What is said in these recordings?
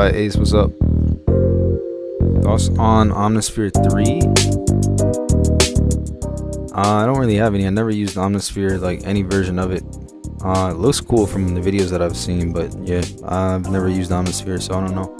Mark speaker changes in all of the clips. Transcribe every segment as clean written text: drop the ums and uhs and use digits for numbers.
Speaker 1: Certified Ace, what's up? Thoughts on Omnisphere 3? I don't really have any. I never used Omnisphere, like any version of it. It looks cool from the videos that I've seen, but yeah, I've never used Omnisphere, so I don't know.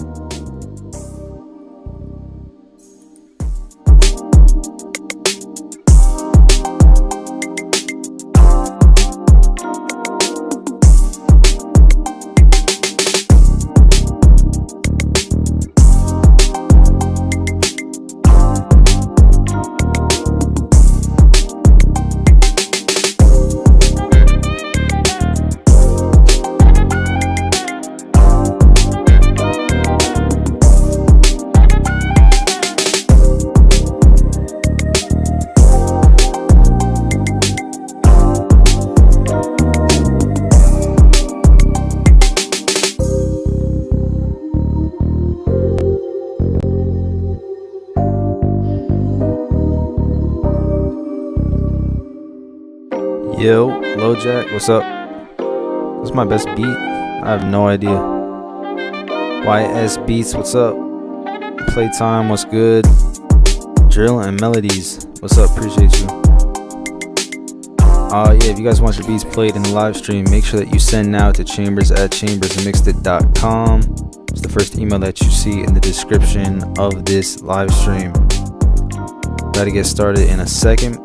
Speaker 1: Yo, LoJack, what's up? What's my best beat? I have no idea. YS Beats, what's up? Playtime, what's good? Drill and Melodies, what's up? Appreciate you. Yeah, if you guys want your beats played in the live stream, make sure that you send now to chambers@chambersmixedit.com. It's the first email that you see in the description of this live stream. Got to get started in a second.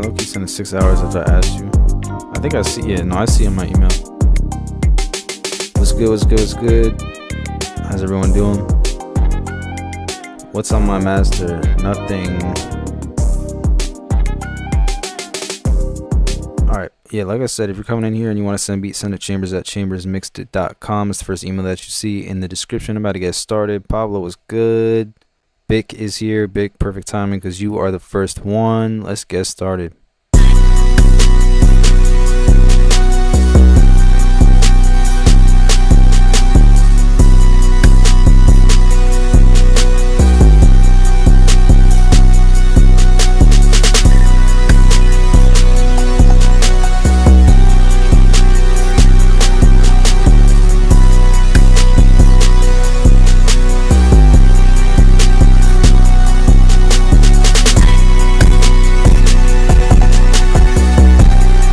Speaker 1: Look, you sent it 6 hours after I asked you. I think I see it. No, I see in my email. What's good? What's good? What's good? How's everyone doing? What's on my master? Nothing. Alright, yeah, like I said, if you're coming in here and you want to send a beat, send to chambers@chambersmixedit.com. It's the first email that you see in the description. I'm about to get started. Pablo was good. Bic is here. Bic, perfect timing because you are the first one. Let's get started.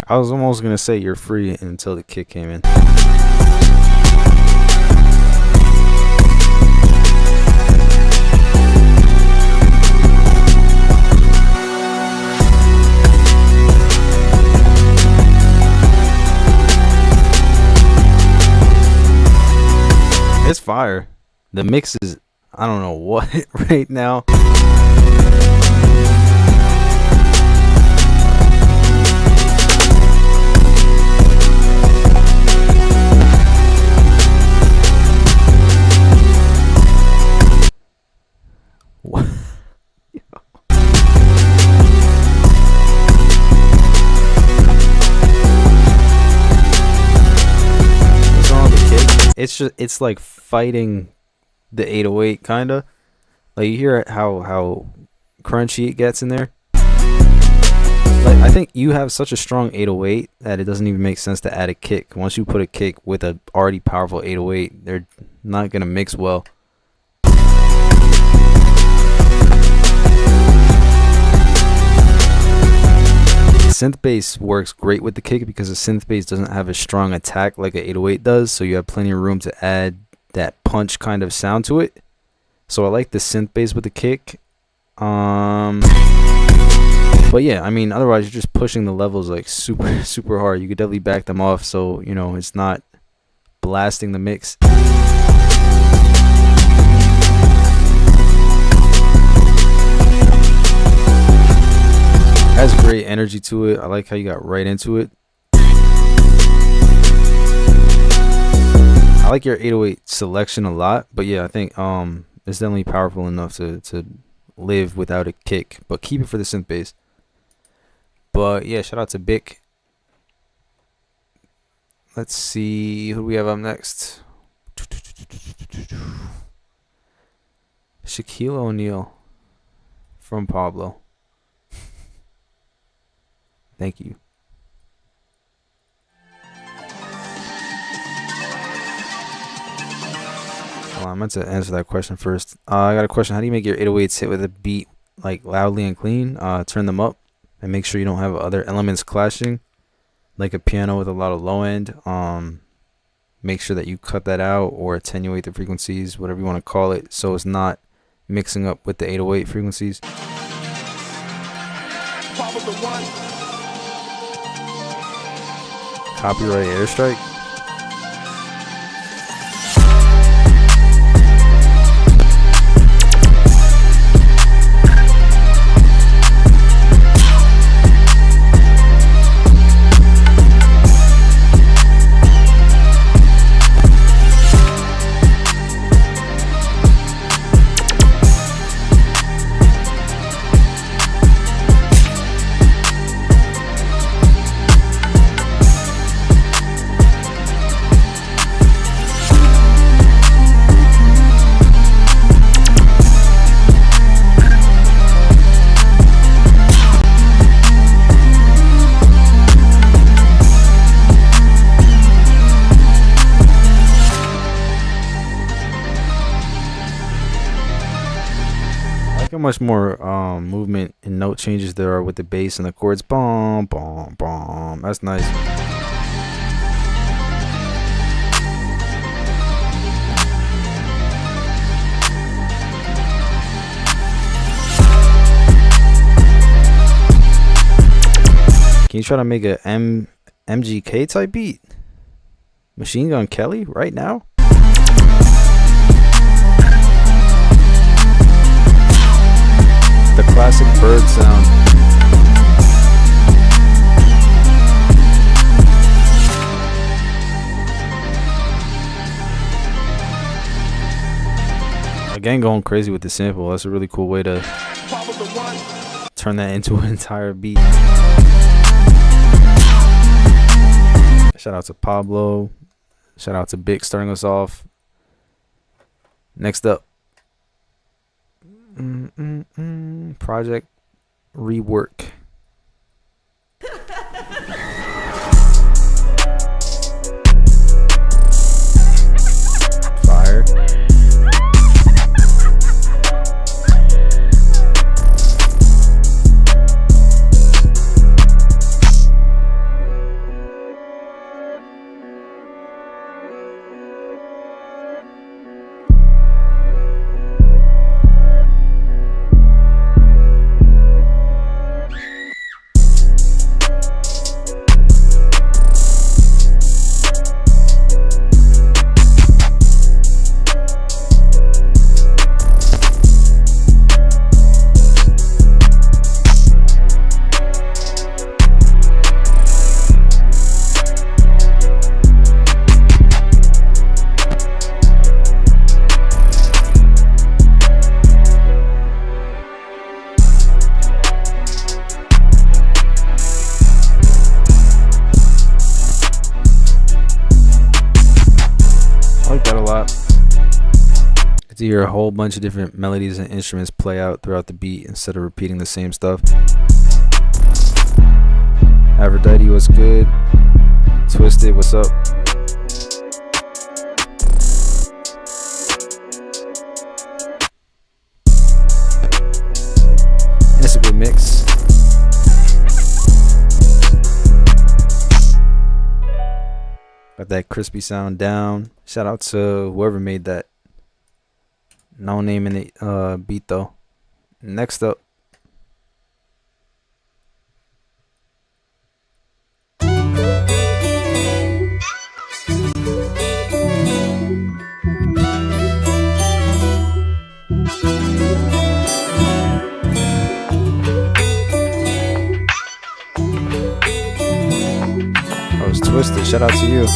Speaker 1: I was almost gonna say you're free until the kick came in. It's fire. The mix is, I don't know what right now. It's like fighting the 808 kinda. Like you hear how crunchy it gets in there. Like I think you have such a strong 808 that it doesn't even make sense to add a kick. Once you put a kick with a already powerful 808, they're not gonna mix well. Synth bass works great with the kick because the synth bass doesn't have a strong attack like an 808 does, so you have plenty of room to add that punch kind of sound to it. So I like the synth bass with the kick. But yeah, I mean, otherwise you're just pushing the levels like super hard. You could definitely back them off so you know it's not blasting the mix. Has great energy to it. I like how you got right into it. I like your 808 selection a lot, but yeah, I think it's definitely powerful enough to live without a kick, but keep it for the synth bass. But yeah, shout out to Bic. Let's see who do we have up next. Shaquille O'Neal from Pablo. Thank you. Well, I meant to answer that question first. I got a question. How do you make your 808s hit with a beat like loudly and clean? Turn them up and make sure you don't have other elements clashing, like a piano with a lot of low end. Make sure that you cut that out or attenuate the frequencies, whatever you want to call it, so it's not mixing up with the 808 frequencies. Copyright airstrike. How much more movement and note changes there are with the bass and the chords. Boom, boom, boom. That's nice. Can you try to make a MGK type beat? Machine Gun Kelly right now? The classic bird sound. Again, going crazy with the sample. That's a really cool way to turn that into an entire beat. Shout out to Pablo. Shout out to Bic starting us off. Next up. Project Rework. Fire. To hear a whole bunch of different melodies and instruments play out throughout the beat instead of repeating the same stuff. Aphrodite, what's good? Twisted, what's up? And it's a good mix. Got that crispy sound down. Shout out to whoever made that. No name in the beat though. Next up, Twisted, shout out to you.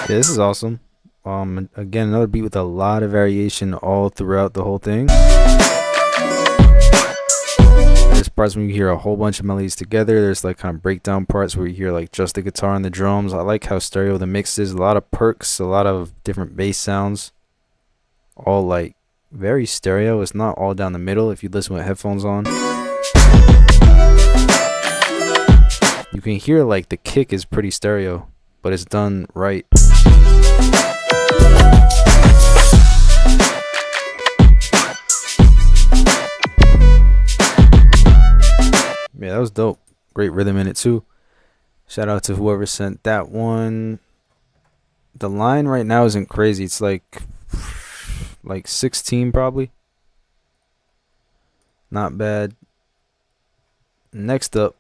Speaker 1: Yeah, this is awesome. Again, another beat with a lot of variation all throughout the whole thing. There's parts when you hear a whole bunch of melodies together. There's like kind of breakdown parts where you hear like just the guitar and the drums. I like how stereo the mix is. A lot of perks, a lot of different bass sounds. All like very stereo. It's not all down the middle if you listen with headphones on. You can hear like the kick is pretty stereo, but it's done right. Yeah, that was dope. Great rhythm in it too. Shout out to whoever sent that one. The line right now isn't crazy. It's like 16 probably. Not bad. Next up,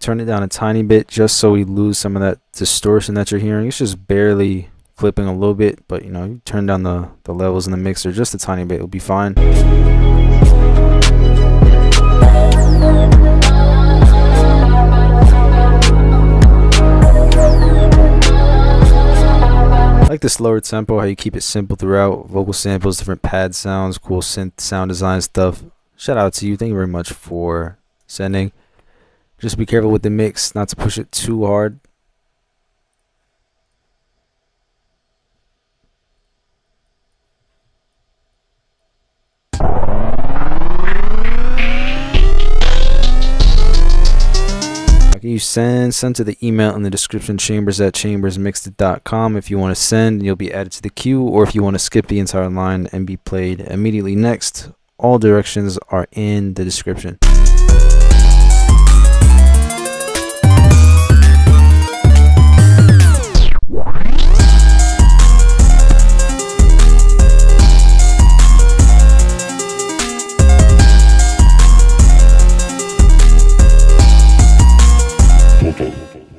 Speaker 1: turn it down a tiny bit just so we lose some of that distortion that you're hearing. It's just barely clipping a little bit, but you know, you turn down the levels in the mixer just a tiny bit, it'll be fine. I like the slower tempo, how you keep it simple throughout. Vocal samples, different pad sounds, cool synth sound design stuff. Shout out to you. Thank you very much for sending. Just be careful with the mix, not to push it too hard. You send to the email in the description, chambers@chambersmixedit.com. If you want to send, you'll be added to the queue, or if you want to skip the entire line and be played immediately next, all directions are in the description.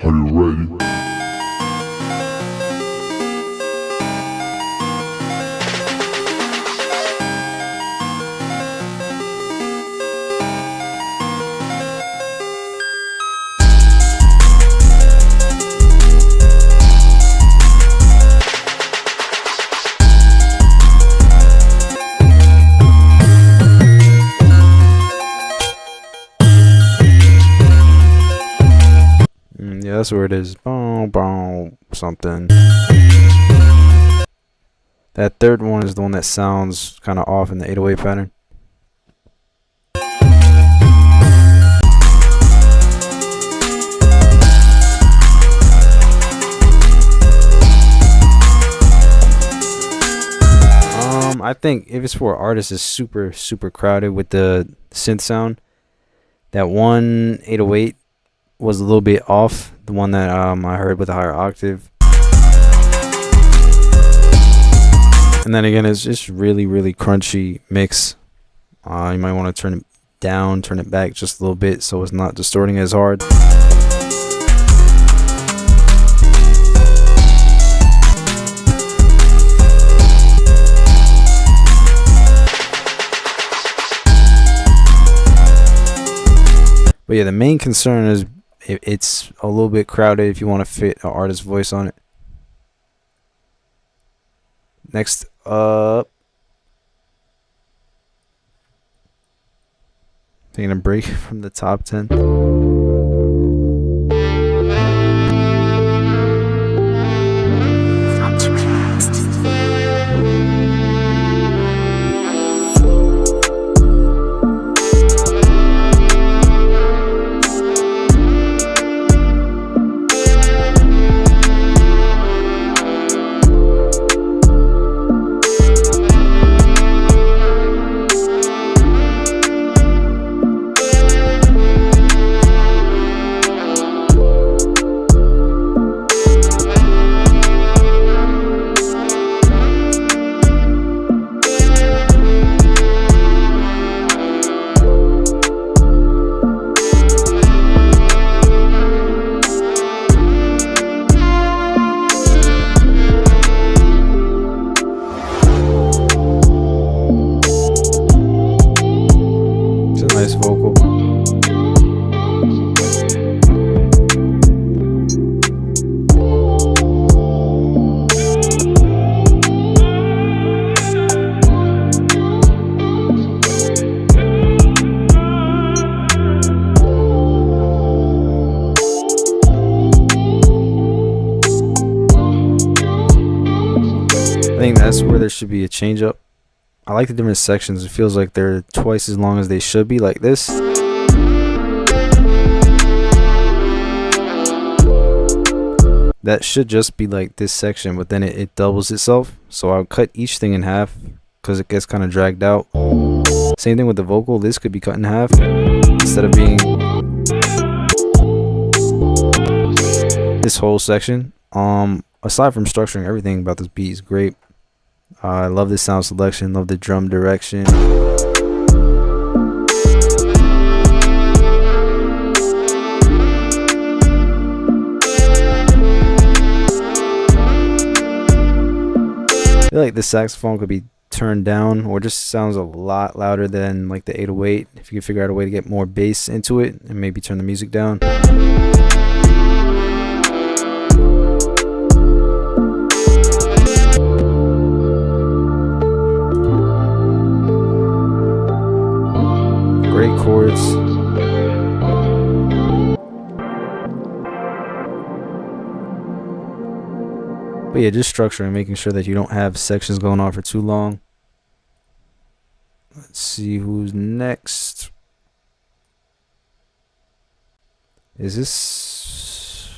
Speaker 2: Are you ready?
Speaker 1: That's where it is. Boom, boom, something. That third one is the one that sounds kind of off in the 808 pattern. I think if it's for artists, it's super crowded with the synth sound. That one 808 was a little bit off. The one that I heard with a higher octave. And then again, it's just really crunchy mix. You might want to turn it down, turn it back just a little bit so it's not distorting as hard. But yeah, the main concern is it's a little bit crowded if you want to fit an artist's voice on it. Next up, taking a break from the top 10. Vocal. I think that's where there should be a change up. I like the different sections. It feels like they're twice as long as they should be, like this. That should just be like this section, but then it doubles itself. So I'll cut each thing in half because it gets kind of dragged out. Same thing with the vocal. This could be cut in half instead of being this whole section. Aside from structuring, everything about this beat is great. I love the sound selection, love the drum direction. I feel like the saxophone could be turned down or just sounds a lot louder than like the 808. If you can figure out a way to get more bass into it and maybe turn the music down. Great chords. But yeah, just structuring, making sure that you don't have sections going on for too long. Let's see who's next. Is this,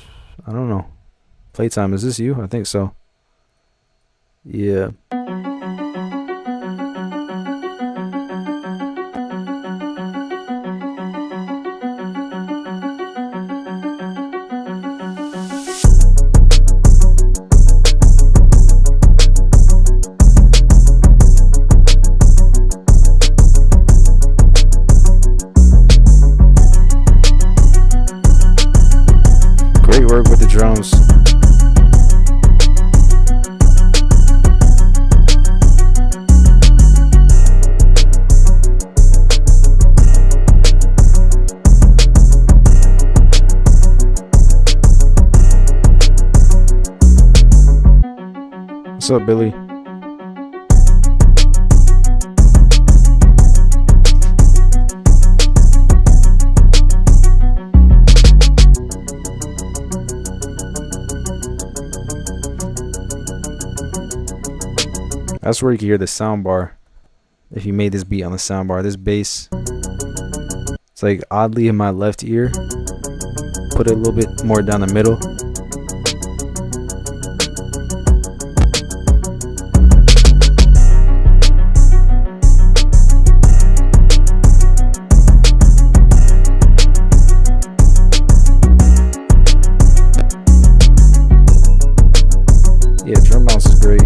Speaker 1: I don't know. Playtime, is this you? I think so. Yeah. Work with the drums. What's up, Billy? That's where you can hear the sound bar. If you made this beat on the sound bar, this bass, it's like oddly in my left ear. Put it a little bit more down the middle. Yeah, drum bounce is great.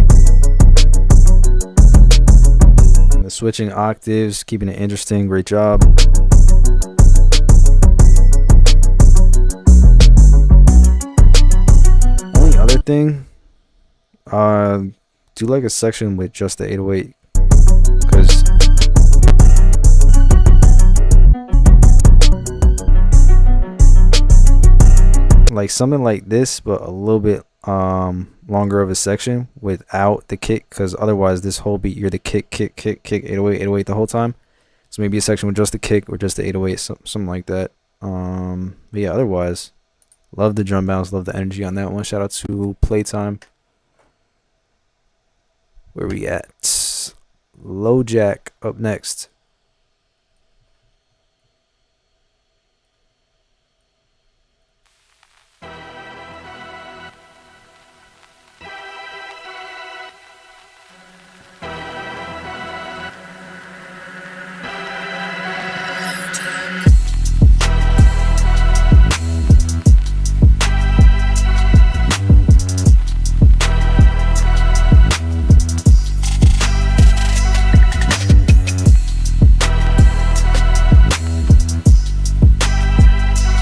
Speaker 1: And the switching octaves, keeping it interesting, great job. Only other thing, do like a section with just the 808, because like something like this, but a little bit longer of a section without the kick, because otherwise this whole beat you're the kick 808 the whole time. So maybe a section with just the kick or just the 808, something like that. But yeah, otherwise love the drum bounce, love the energy on that one. Shout out to Playtime. Where we at? Low Jack up next.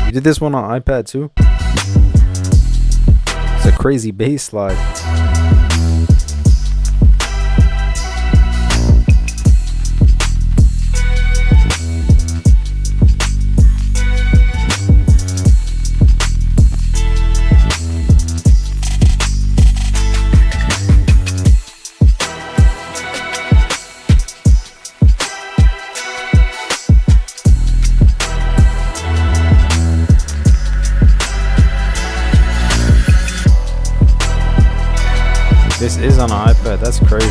Speaker 1: You did this one on iPad too? It's a crazy bass slide. This is on an iPad. That's crazy.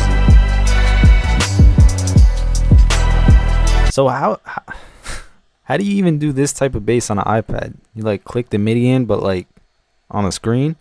Speaker 1: So how do you even do this type of bass on an iPad? You like click the MIDI in, but like on the screen?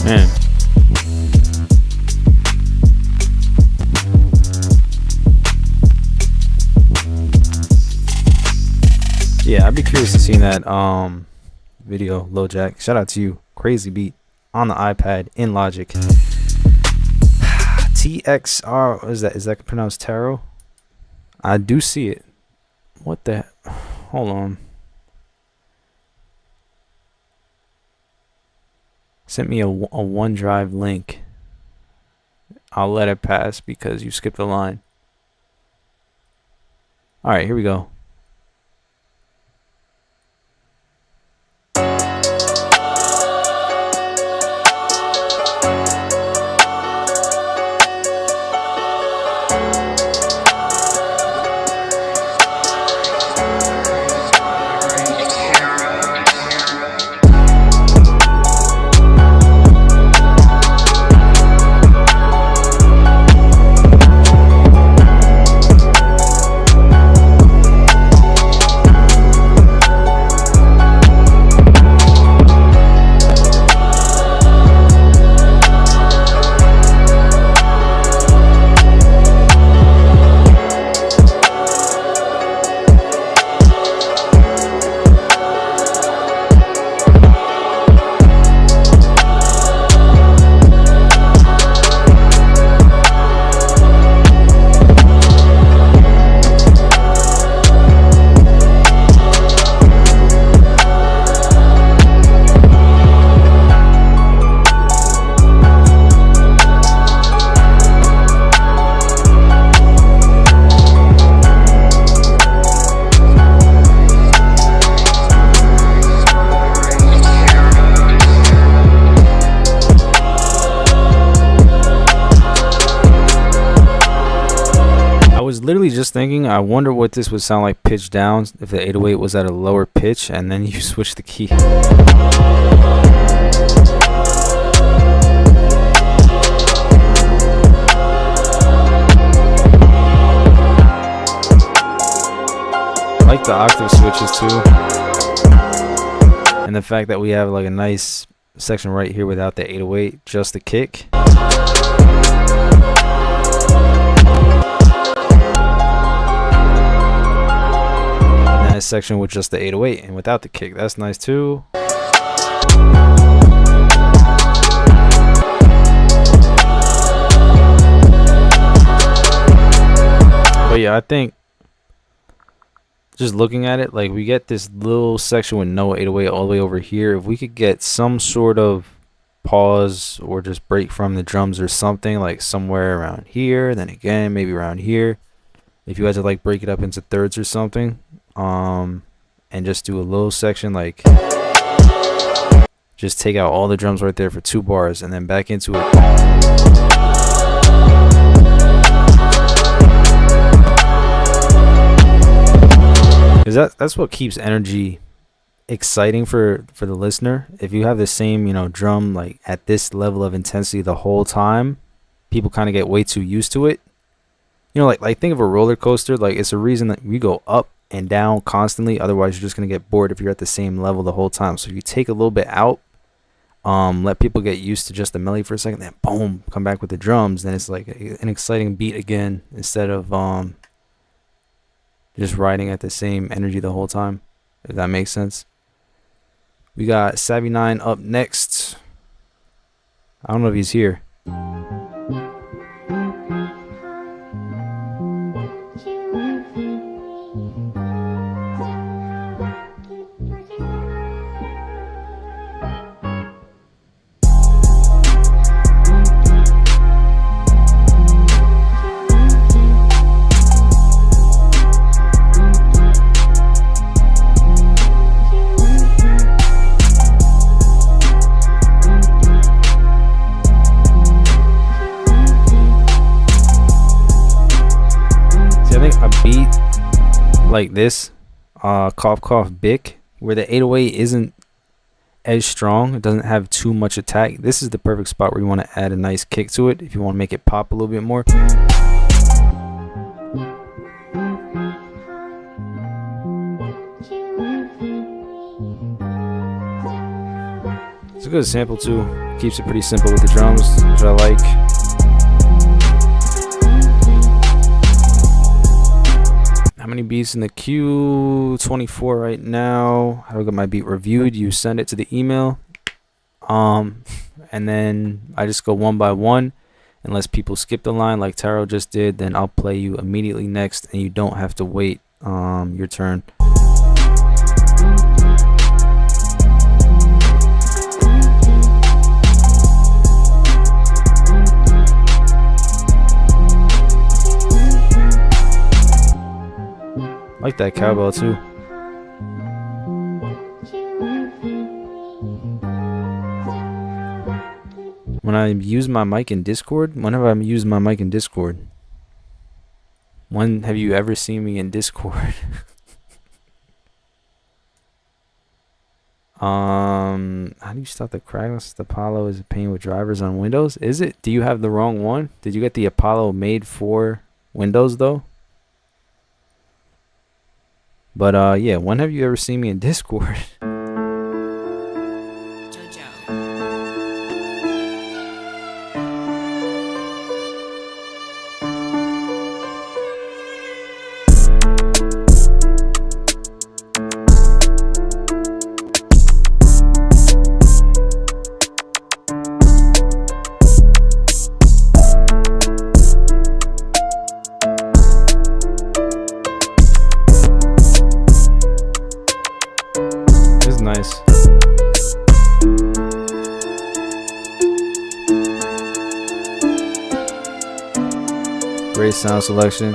Speaker 1: Man. Yeah, I'd be curious to see that video, Lil Jack. Shout out to you. Crazy beat on the iPad in Logic. TXR, what is that? Is that pronounced tarot? I do see it. What the? Hold on. Sent me a OneDrive link. I'll let it pass because you skipped a line. All right, here we go. literally just thinking, I wonder what this would sound like pitched down if the 808 was at a lower pitch and then you switch the key. I like the octave switches too. And the fact that we have like a nice section right here without the 808, just the kick. And a section with just the 808 and without the kick. That's nice too. But yeah, I think just looking at it, like we get this little section with no 808 all the way over here. If we could get some sort of pause or just break from the drums or something, like somewhere around here, then again maybe around here, if you had to like break it up into thirds or something, and just do a little section, like just take out all the drums right there for 2 bars and then back into it. Because that's what keeps energy exciting for the listener. If you have the same, you know, drum like at this level of intensity the whole time, people kind of get way too used to it. You know, like think of a roller coaster. Like it's a reason that we go up and down constantly. Otherwise, you're just gonna get bored if you're at the same level the whole time. So if you take a little bit out, let people get used to just the melody for a second, then boom, come back with the drums. Then it's like an exciting beat again instead of just riding at the same energy the whole time, if that makes sense. We got Savvy 9 up next. I don't know if he's here. Like this, cough cough bick, where the 808 isn't as strong, it doesn't have too much attack. This is the perfect spot where you want to add a nice kick to it if you want to make it pop a little bit more. It's a good sample too, keeps it pretty simple with the drums, which I like. How many beats in the queue? 24 right now. How do I get my beat reviewed? You send it to the email. And then I just go one by one. Unless people skip the line like Taro just did, then I'll play you immediately next and you don't have to wait your turn. I like that cowbell too. When I use my mic in Discord, whenever I use my mic in Discord, when have you ever seen me in Discord? How do you stop the crackless? The Apollo is a pain with drivers on Windows. Is it? Do you have the wrong one? Did you get the Apollo made for Windows though? But yeah, when have you ever seen me in Discord? Nice. Great sound selection.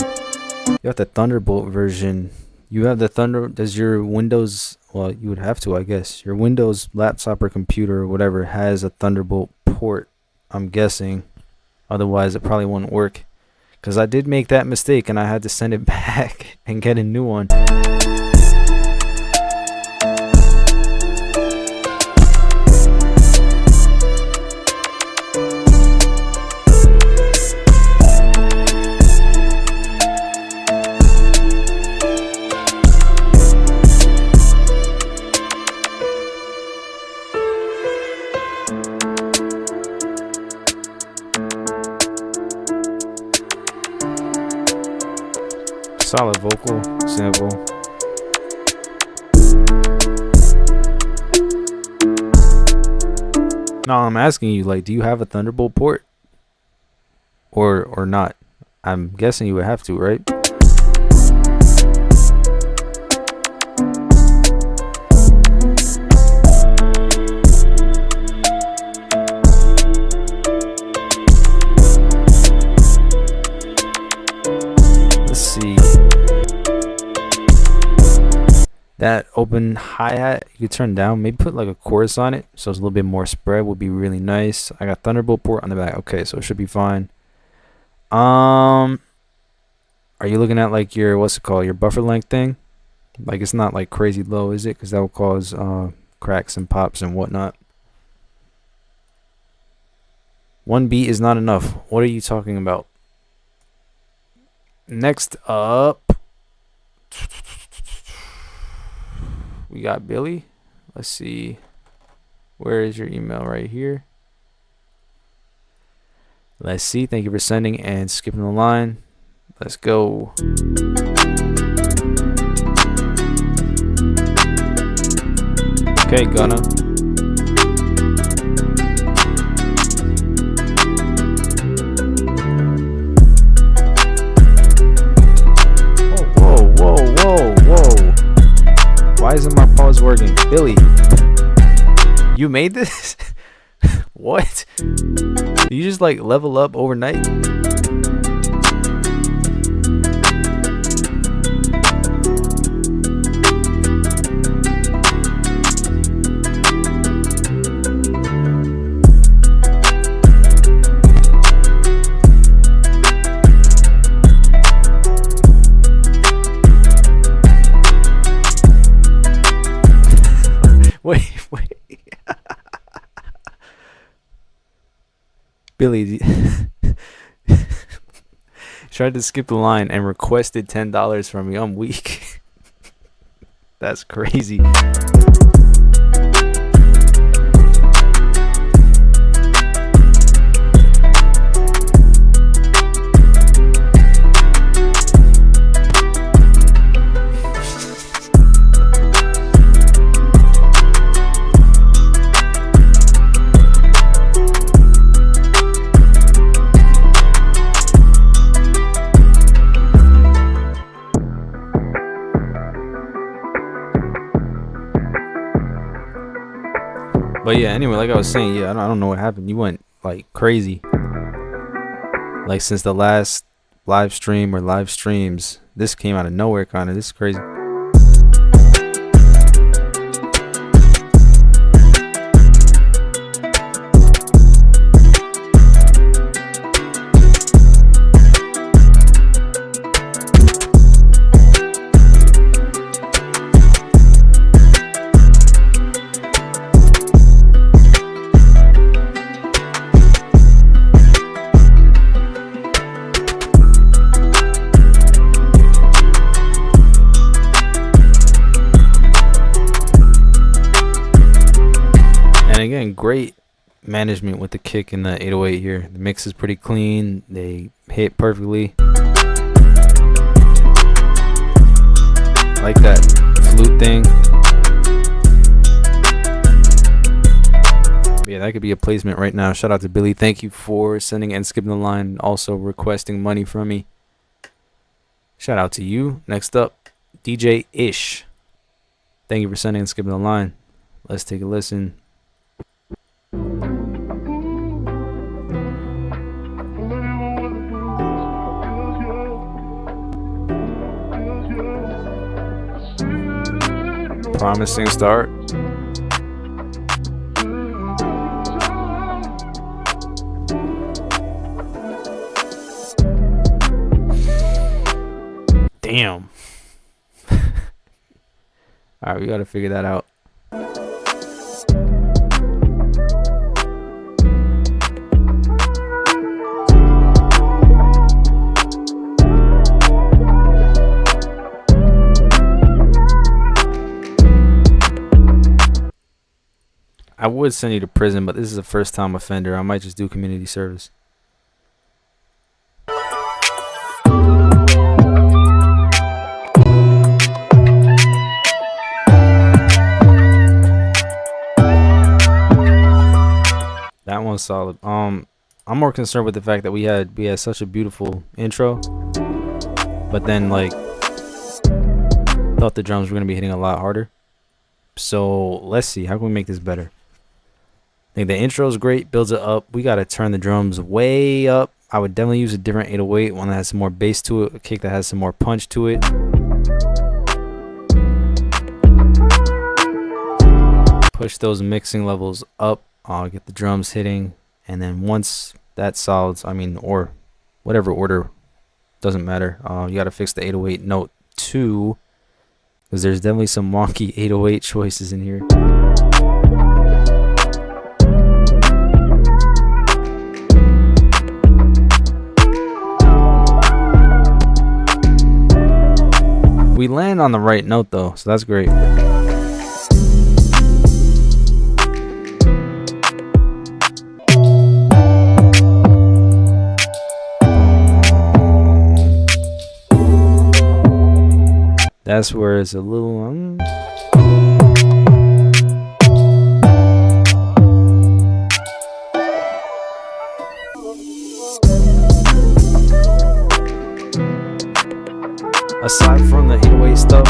Speaker 1: You got the Thunderbolt version. You have the Thunder. Does your Windows? Well, you would have to, I guess. Your Windows laptop or computer or whatever has a Thunderbolt port. I'm guessing. Otherwise, it probably wouldn't work. because I did make that mistake and I had to send it back and get a new one. Solid vocal sample. No, I'm asking you, like, do you have a Thunderbolt port? Or not? I'm guessing you would have to, right? Let's see. That open hi-hat you could turn down, maybe put like a chorus on it so it's a little bit more spread, would be really nice. I got Thunderbolt port on the back. Okay, so it should be fine. Are you looking at like your, what's it called, your buffer length thing? Like it's not like crazy low, is it? Because that will cause cracks and pops and whatnot. 1 beat is not enough. What are you talking about? Next up, we got Billy. Let's see. Where is your email? Right here. Let's see. Thank you for sending and skipping the line. Let's go. Okay, Gunna. Whoa. Why isn't my pause working? Billy, you made this? What? You just like level up overnight? Wait. Billy tried to skip the line and requested $10 from me. I'm weak. That's crazy. But yeah, anyway, like I was saying, yeah, I don't know what happened. You went like crazy. Like since the last live stream or live streams, this came out of nowhere kind of. This is crazy. And again, great management with the kick and the 808 here. The mix is pretty clean. They hit perfectly. I like that flute thing. Yeah, that could be a placement right now. Shout out to Billy. Thank you for sending and skipping the line, and also requesting money from me. Shout out to you. Next up, DJ Ish. Thank you for sending and skipping the line. Let's take a listen. Promising start. Damn. Alright, we gotta figure that out. I would send you to prison, but this is a first-time offender. I might just do community service. That one's solid. I'm more concerned with the fact that we had such a beautiful intro, but then like thought the drums were gonna be hitting a lot harder. So let's see, how can we make this better? I think the intro is great, builds it up. We gotta turn the drums way up. I would definitely use a different 808, one that has some more bass to it, a kick that has some more punch to it. Push those mixing levels up. I'll get the drums hitting, and then once that solids, or whatever order, doesn't matter. You gotta fix the 808 note 2, because there's definitely some wonky 808 choices in here. We land on the right note though, so that's great. That's where it's a little aside from the 808 stuff,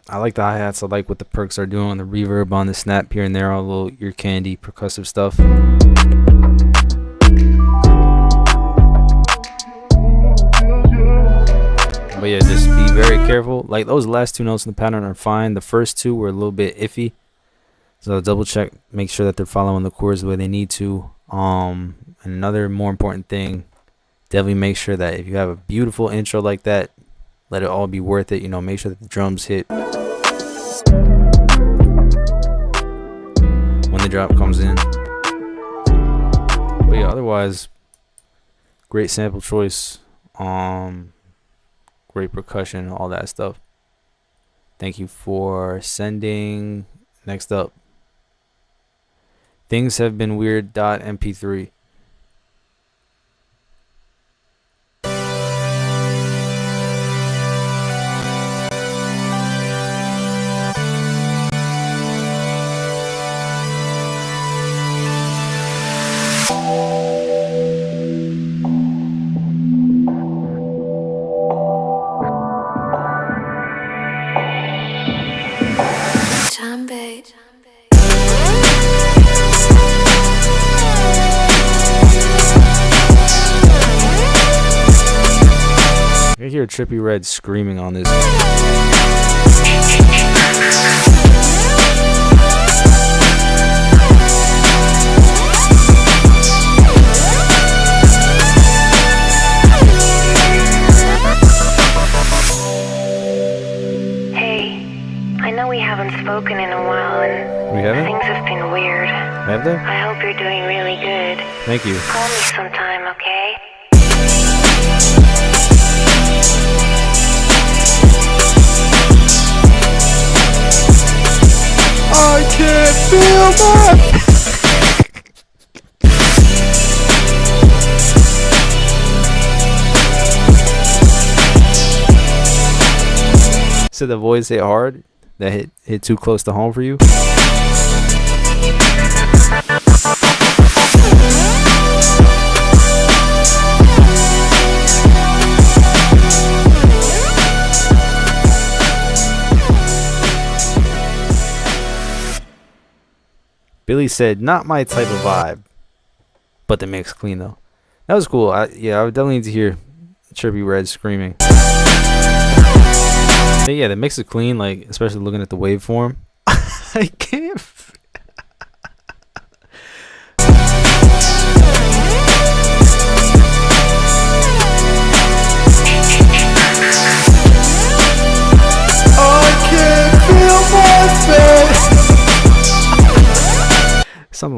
Speaker 1: I like the hi-hats. I like what the perks are doing on the reverb, on the snap here and there, all the little ear candy percussive stuff. But yeah, just be very careful. Like those last two notes in the pattern are fine. The first two were a little bit iffy, so double check, make sure that they're following the chords the way they need to. Another more important thing, definitely make sure that if you have a beautiful intro like that, let it all be worth it. Make sure that the drums hit when the drop comes in. But yeah, otherwise, great sample choice. Great percussion, all that stuff. Thank you for sending. Next up, things have been weird. MP3. I hear Trippie Redd screaming on this.
Speaker 3: Hey, I know we haven't spoken in a while, and
Speaker 1: We haven't?
Speaker 3: things have been weird.
Speaker 1: Have they?
Speaker 3: I hope you're doing really good.
Speaker 1: Thank you.
Speaker 3: Call me sometime, okay?
Speaker 1: I can't feel my... So the voice hit hard? That hit too close to home for you? Billy said, not my type of vibe, but the mix clean though. That was cool. I would definitely need to hear Trippie Redd screaming. But yeah, the mix is clean, like especially looking at the waveform. I can't.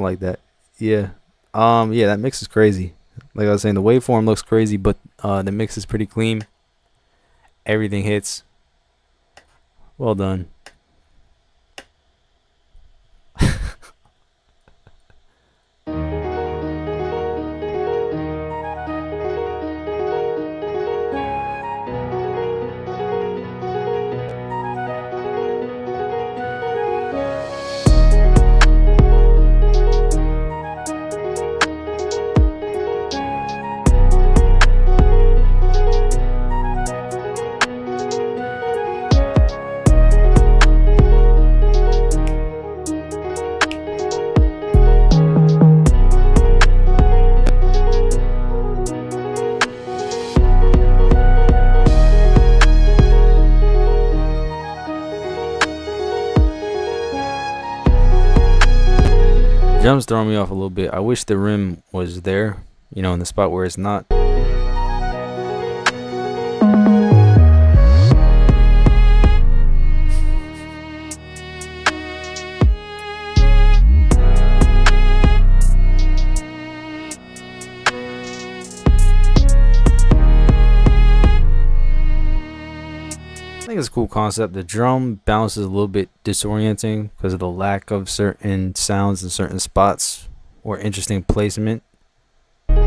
Speaker 1: like that. Yeah. Yeah, that mix is crazy. Like I was saying, the waveform looks crazy, but the mix is pretty clean. Everything hits. Well done. Drums throwing me off a little bit. I wish the rim was there, you know, in the spot where it's not. I think it's a cool concept. The drum bounce is a little bit disorienting because of the lack of certain sounds in certain spots or interesting placement. But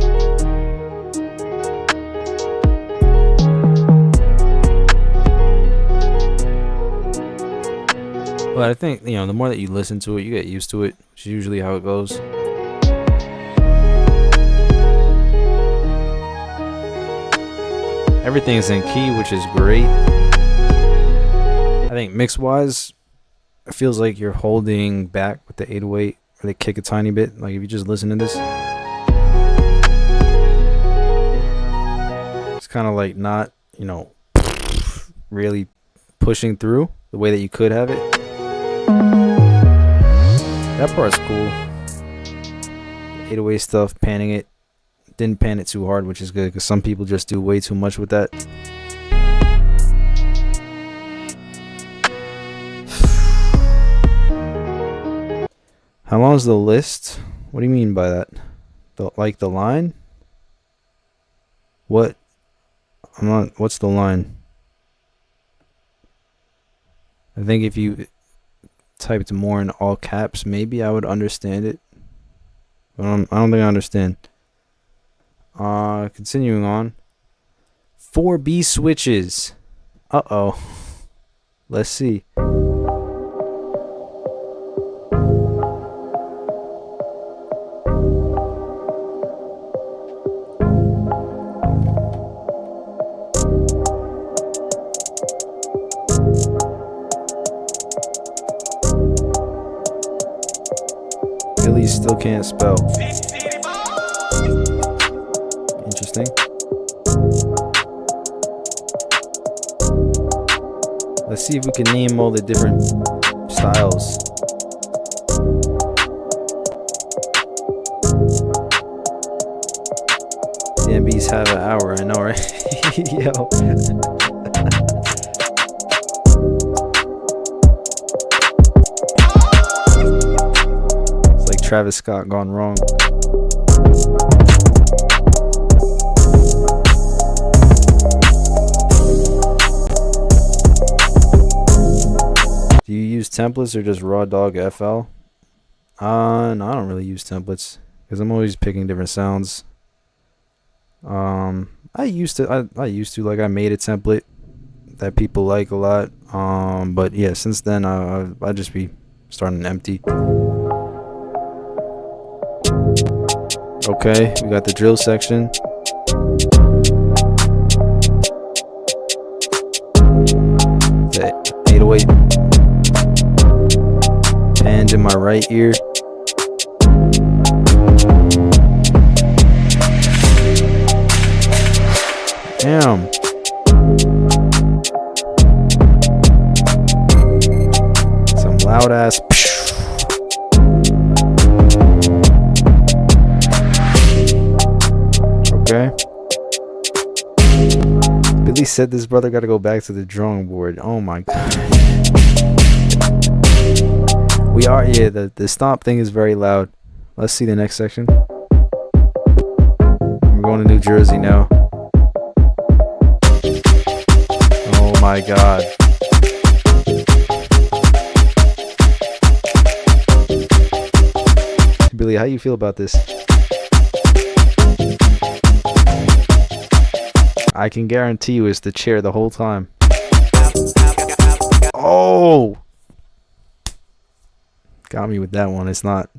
Speaker 1: I think, you know, the more that you listen to it, you get used to it, which is usually how it goes. Everything's in key, which is great. I think mix-wise, it feels like you're holding back with the 808, or they kick a tiny bit. Like if you just listen to this, it's kind of like not, you know, really pushing through the way that you could have it. That part's cool. 808 stuff, panning it. Didn't pan it too hard, which is good because some people just do way too much with that. How long is the list? What do you mean by that? Like the line? What? I'm not. What's the line? I think if you typed more in all caps, maybe I would understand it. But I don't think I understand. Continuing on. 4B switches. Uh-oh. Let's see. Billy still can't spell. Interesting. Let's see if we can name all the different styles. The MBs have an hour, I know, right? Yo. It's like Travis Scott gone wrong. Do you use templates or just raw dog FL? No, I don't really use templates because I'm always picking different sounds. I used to like I made a template that people like a lot. But yeah, since then I just be starting empty. Okay, we got the drill section. The 808 panned in my right ear. Damn. Some loud ass. Okay. Billy said this brother got to go back to the drawing board. Oh my god. We are, yeah, the stomp thing is very loud. Let's see the next section. We're going to New Jersey now. Oh my God. Billy, how you feel about this? I can guarantee you it's the chair the whole time. Oh! Got me with that one. It's not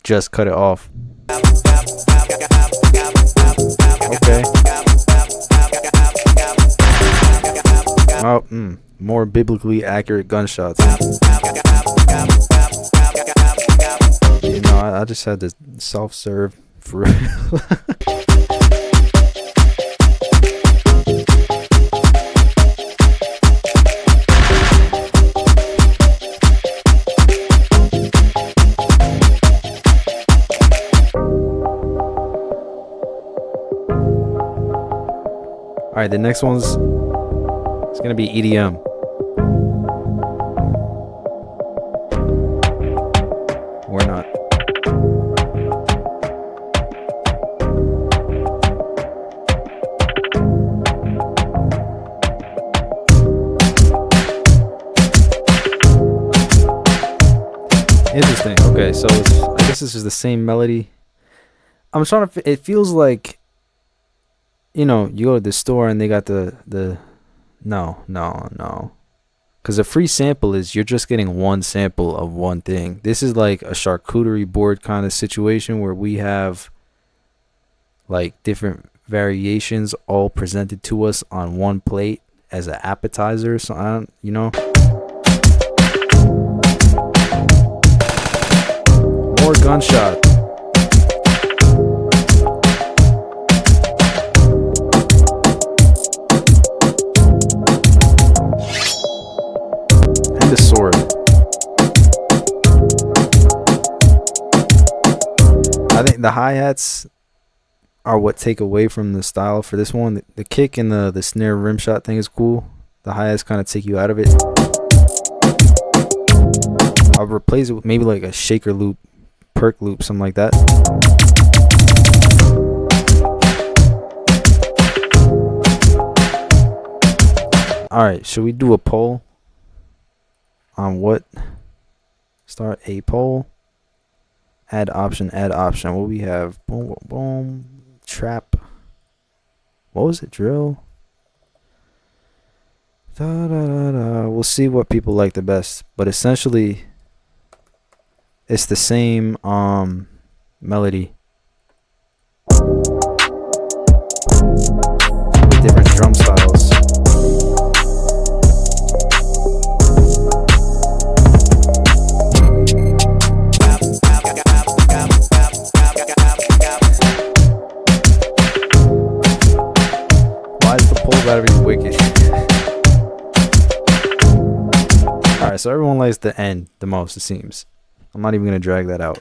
Speaker 1: just cut it off. Okay. Oh, more biblically accurate gunshots. You know, I just had to self-serve for real. Alright, the next one's it's gonna be EDM. Or not. Interesting. Okay, so I guess this is the same melody. I'm trying to. It feels like, you know, you go to the store and they got the no. Because a free sample is you're just getting one sample of one thing. This is like a charcuterie board kind of situation where we have like different variations all presented to us on one plate as an appetizer. So I don't, you know. More gunshot. And the sword. I think the hi-hats are what take away from the style for this one. The kick and the snare rim shot thing is cool. The hi-hats kind of take you out of it. I'll replace it with maybe like a shaker loop, perk loop, something like that. Alright, should we do a poll on what? Start a poll. Add option, add option. What we have? Boom, boom, boom. Trap. What was it? Drill. Da, da, da, da. We'll see what people like the best. But essentially, it's the same melody with different drum styles. Why is the pole battery wicked? Alright, so everyone likes the end the most, it seems. I'm not even going to drag that out.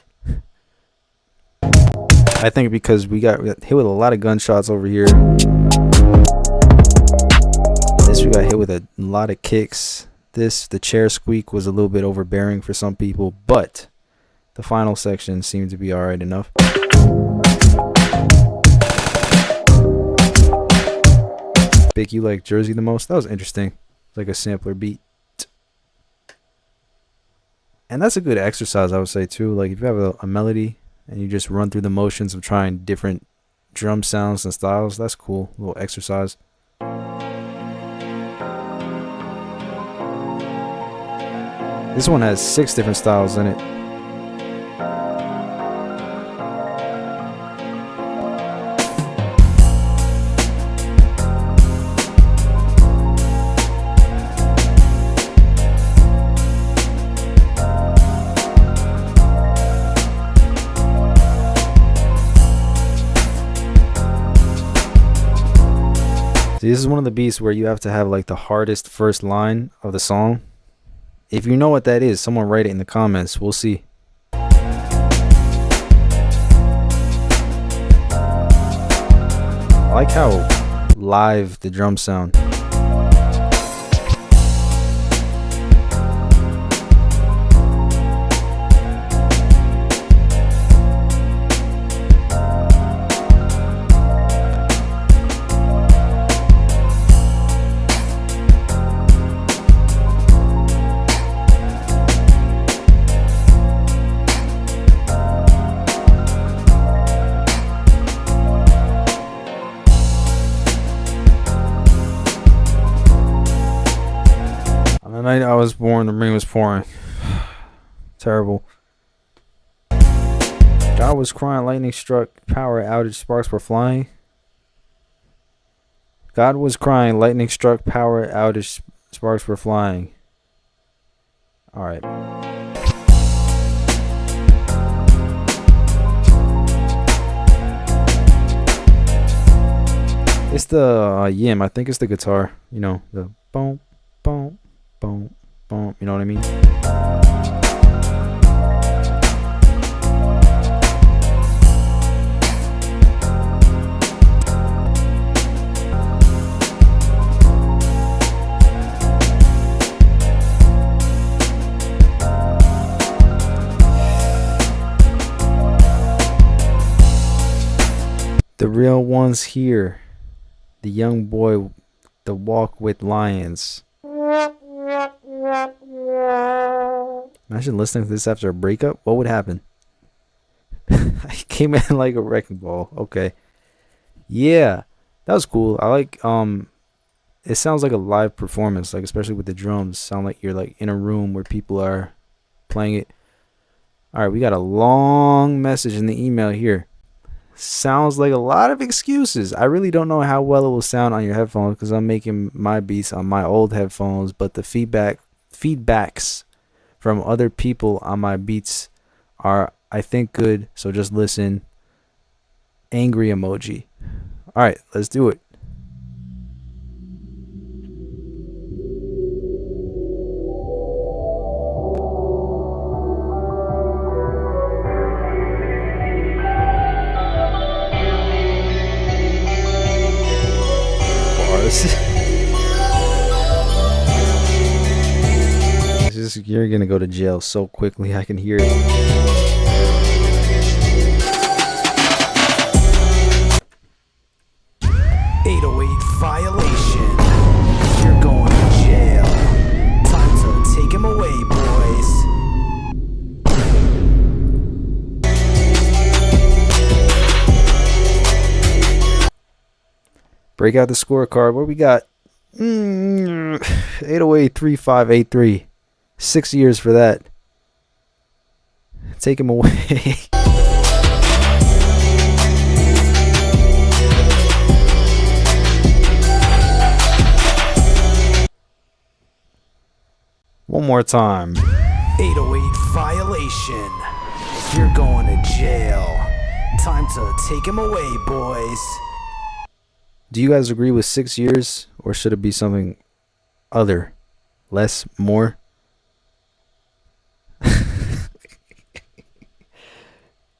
Speaker 1: I think because we got hit with a lot of gunshots over here. This we got hit with a lot of kicks. This, the chair squeak was a little bit overbearing for some people, but the final section seemed to be alright enough. Big, you like Jersey the most? That was interesting. Like a sampler beat. And that's a good exercise, I would say, too. Like, if you have a melody and you just run through the motions of trying different drum sounds and styles, that's cool. A little exercise. This one has 6 different styles in it. This is one of the beats where you have to have like the hardest first line of the song. If you know what that is, someone write it in the comments. We'll see. I like how live the drums sound. night I was born, the rain was pouring. Terrible. God was crying, lightning struck, power outage, sparks were flying. God was crying, lightning struck, power outage, sparks were flying. Alright. It's the yim. I think it's the guitar. You know, the boom, boom, boom, boom. You know what I mean? The real ones here. The young boy, the walk with lions. Imagine listening to this after a breakup. What would happen? I came in like a wrecking ball. Okay. Yeah. That was cool. I like it sounds like a live performance, like especially with the drums. Sound like you're like in a room where people are playing it. Alright, we got a long message in the email here. Sounds like a lot of excuses. I really don't know how well it will sound on your headphones because I'm making my beats on my old headphones, but the feedbacks from other people on my beats are, I think, good. So just listen. Angry emoji. All right, let's do it. You're gonna go to jail so quickly. I can hear it. Violation. You're going to jail. Time to take him away, boys. Break out the scorecard. What we got? 808-3583. 6 years for that. Take him away. One more time. 808 violation. You're going to jail. Time to take him away, boys. Do you guys agree with 6 years, or should it be something other? Less? More?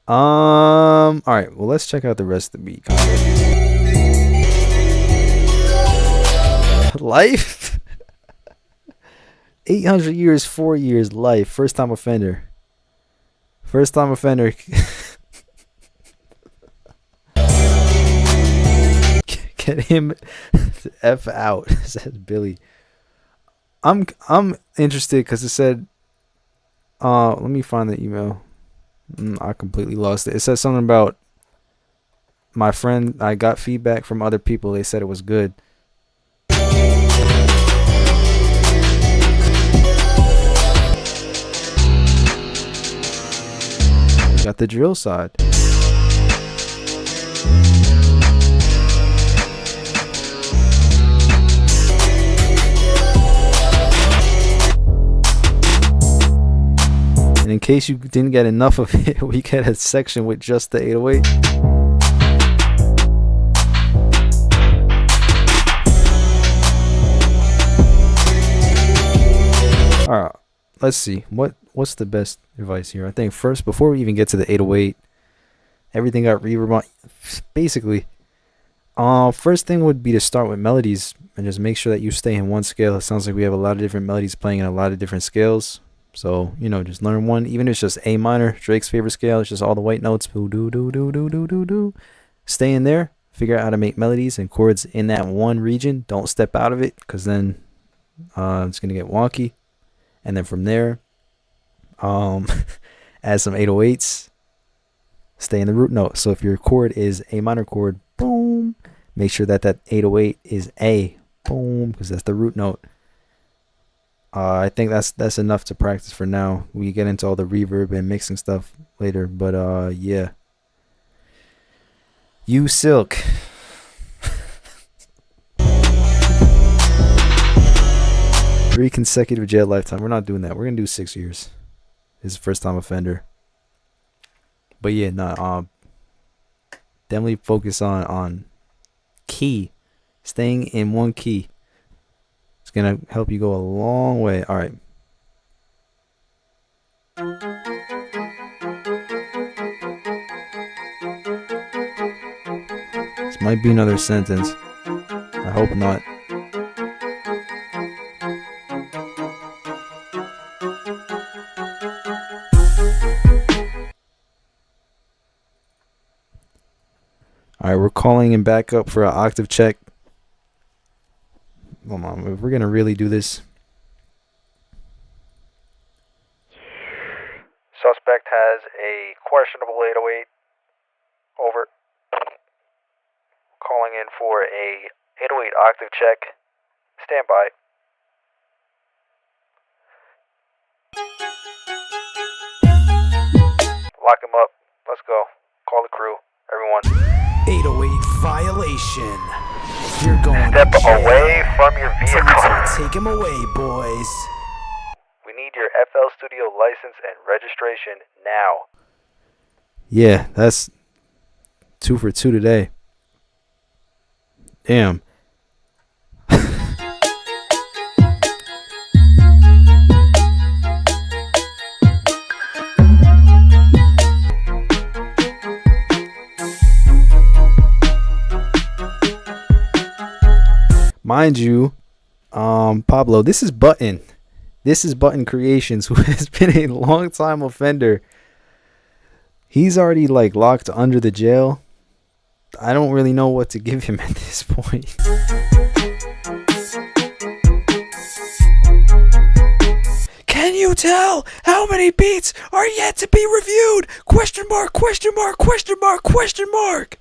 Speaker 1: All right. Well, let's check out the rest of the beat. Life. 800 years, 4 years, life. First time offender. First time offender. Get him the F out, says Billy. I'm interested because it said. Let me find the email. I completely lost it. It says something about my friend. I got feedback from other people. They said it was good. Got the drill side. And in case you didn't get enough of it, we get a section with just the 808. All right, let's see. What's the best advice here? I think first, before we even get to the 808, everything got reverb on. Basically, first thing would be to start with melodies and just make sure that you stay in one scale. It sounds like we have a lot of different melodies playing in a lot of different scales. So, you know, just learn one, even if it's just A minor, Drake's favorite scale. It's just all the white notes. Do do do do do do do do. Stay in there. Figure out how to make melodies and chords in that one region. Don't step out of it, because then it's gonna get wonky. And then from there, add some 808s. Stay in the root note. So if your chord is A minor chord, boom, make sure that 808 is A, boom, because that's the root note. I think that's enough to practice for now. We get into all the reverb and mixing stuff later, but yeah. You Silk. 3 consecutive jail lifetime. We're not doing that. We're gonna do 6 years. This is first time offender. But yeah, definitely focus on key. Staying in one key. It's gonna help you go a long way. Alright. This might be another sentence. I hope not. Alright, we're calling him back up for an octave check. Hold on, if we're gonna really do this.
Speaker 4: Suspect has a questionable 808. Over. Calling in for a 808 octave check. Stand by. Lock him up. Let's go. Call the crew. Everyone.
Speaker 5: 808 violation. You're going
Speaker 4: Step
Speaker 5: to jail.
Speaker 4: away from your vehicle.
Speaker 5: Take him away, boys.
Speaker 4: We need your FL Studio license and registration now.
Speaker 1: Yeah, that's 2 for 2 today. Damn. Mind you, Pablo, this is Button. This is Button Creations, who has been a long time offender. He's already like locked under the jail. I don't really know what to give him at this point. Can you tell how many beats are yet to be reviewed? Question mark, question mark, question mark, question mark.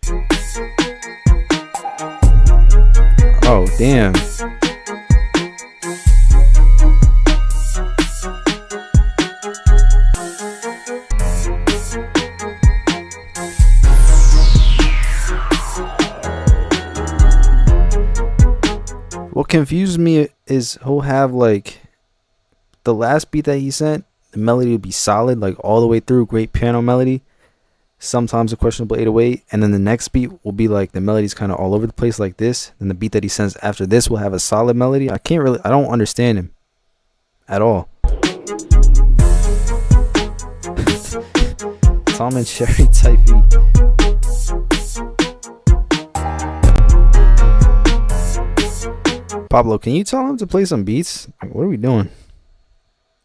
Speaker 1: Oh, damn. What confused me is he'll have like the last beat that he sent, the melody will be solid, like all the way through, great piano melody. Sometimes a questionable 808, and then the next beat will be like the melody's kind of all over the place like this. And the beat that he sends after this will have a solid melody. I don't understand him at all. Tom and Sherry Typhy. Pablo, can you tell him to play some beats? What are we doing?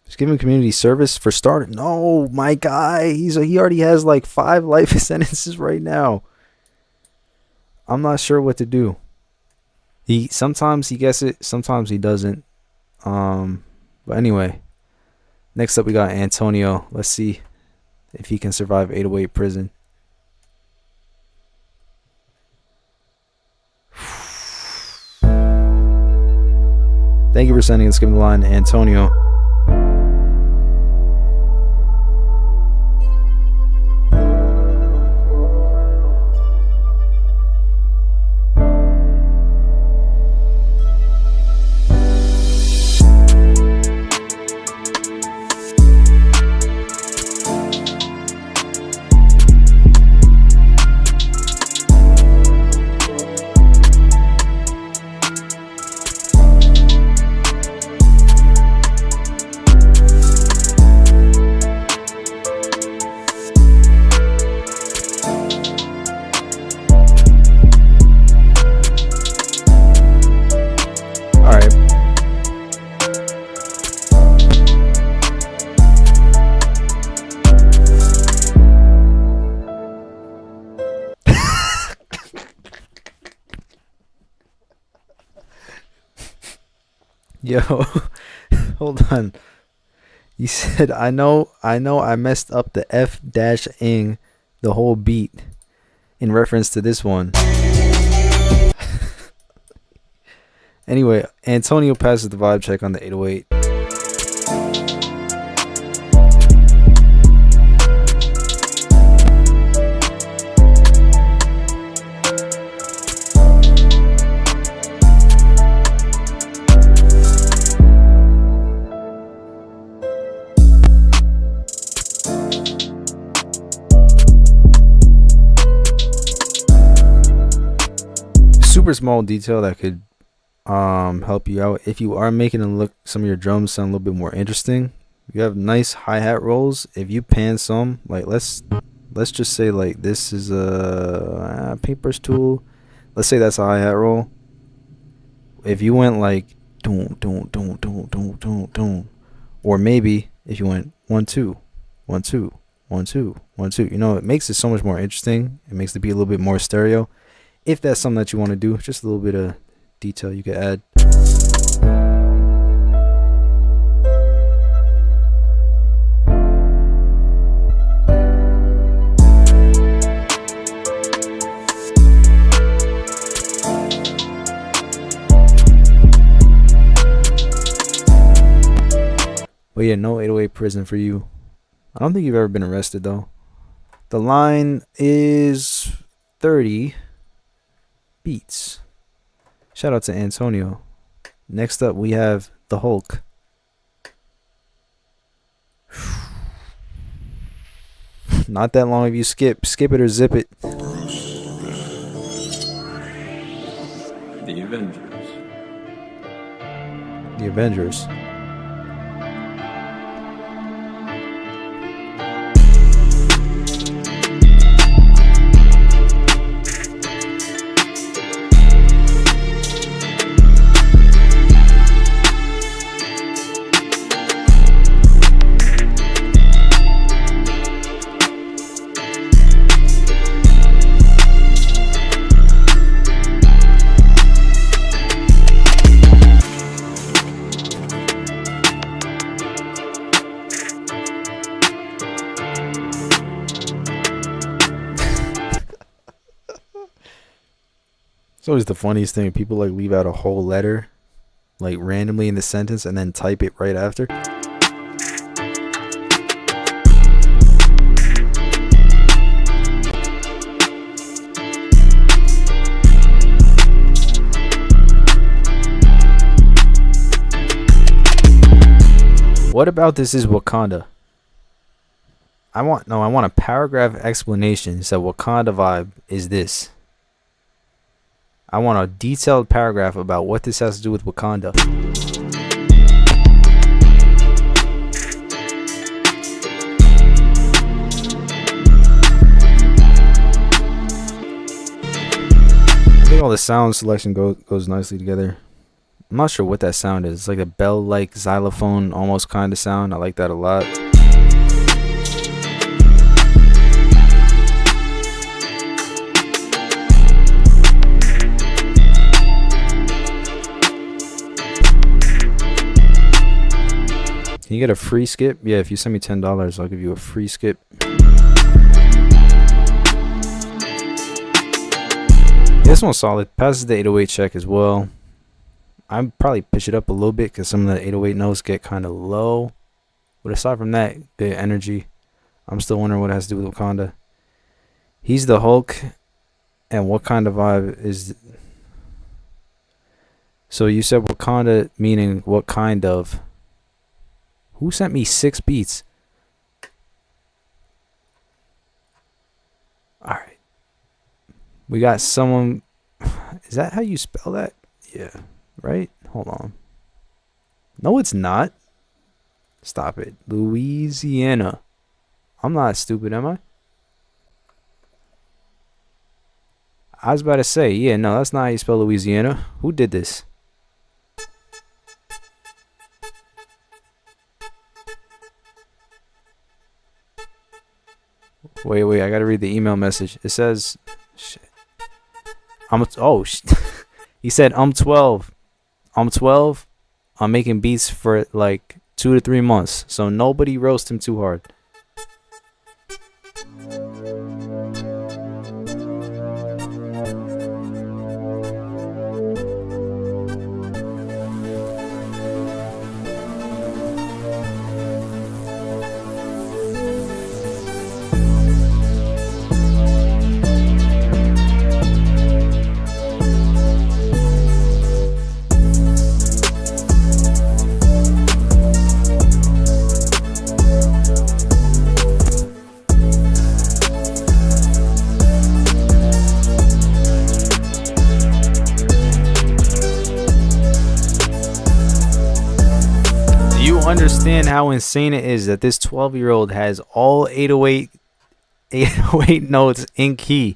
Speaker 1: Just give him community service for starter. No, my guy. He already has like 5 life sentences right now. I'm not sure what to do. Sometimes he gets it, sometimes he doesn't. But anyway, next up we got Antonio. Let's see if he can survive 808 prison. Thank you for sending. Let's give him the line, Antonio. Yo, hold on. You said, I know I messed up the F-ing the whole beat in reference to this one. Anyway, Antonio passes the vibe check on the 808. super small detail that could help you out if you are making some of your drums sound a little bit more interesting. You have nice hi-hat rolls. If you pan some, like let's just say like this is a paintbrush tool. Let's say that's a hi-hat roll. If you went like doom doom doom doom doom doom doom, or maybe if you went 1 2 1 2 1 2 1 2, it makes it so much more interesting. It makes the beat a little bit more stereo. If that's something that you want to do, just a little bit of detail you could add. But yeah, no 808 prison for you. I don't think you've ever been arrested though. The line is 30 beats. Shout out to Antonio. Next up we have the Hulk. Not that long if you skip it or zip it.
Speaker 6: The Avengers.
Speaker 1: The Avengers. It's always the funniest thing. People like leave out a whole letter, like randomly in the sentence, and then type it right after. What about this is Wakanda? I want a paragraph explanation. It said Wakanda vibe is this. I want a detailed paragraph about what this has to do with Wakanda. I think all the sound selection goes nicely together. I'm not sure what that sound is. It's like a bell-like xylophone almost kind of sound. I like that a lot. Can you get a free skip? Yeah, if you send me $10, I'll give you a free skip. This one's solid. Passes the 808 check as well. I'd probably pitch it up a little bit because some of the 808 notes get kind of low. But aside from that, good energy. I'm still wondering what it has to do with Wakanda. He's the Hulk. And what kind of vibe is... So you said Wakanda meaning what kind of... Who sent me 6 beats? Alright. We got someone... Is that how you spell that? Yeah. Right? Hold on. No, it's not. Stop it. Louisiana. I'm not stupid, am I? I was about to say, yeah, no, that's not how you spell Louisiana. Who did this? Wait, I gotta read the email message. It says, shit. He said, I'm 12. I'm making beats for like 2 to 3 months. So nobody roast him too hard. understand how insane it is that this 12-year-old has all 808 notes in key.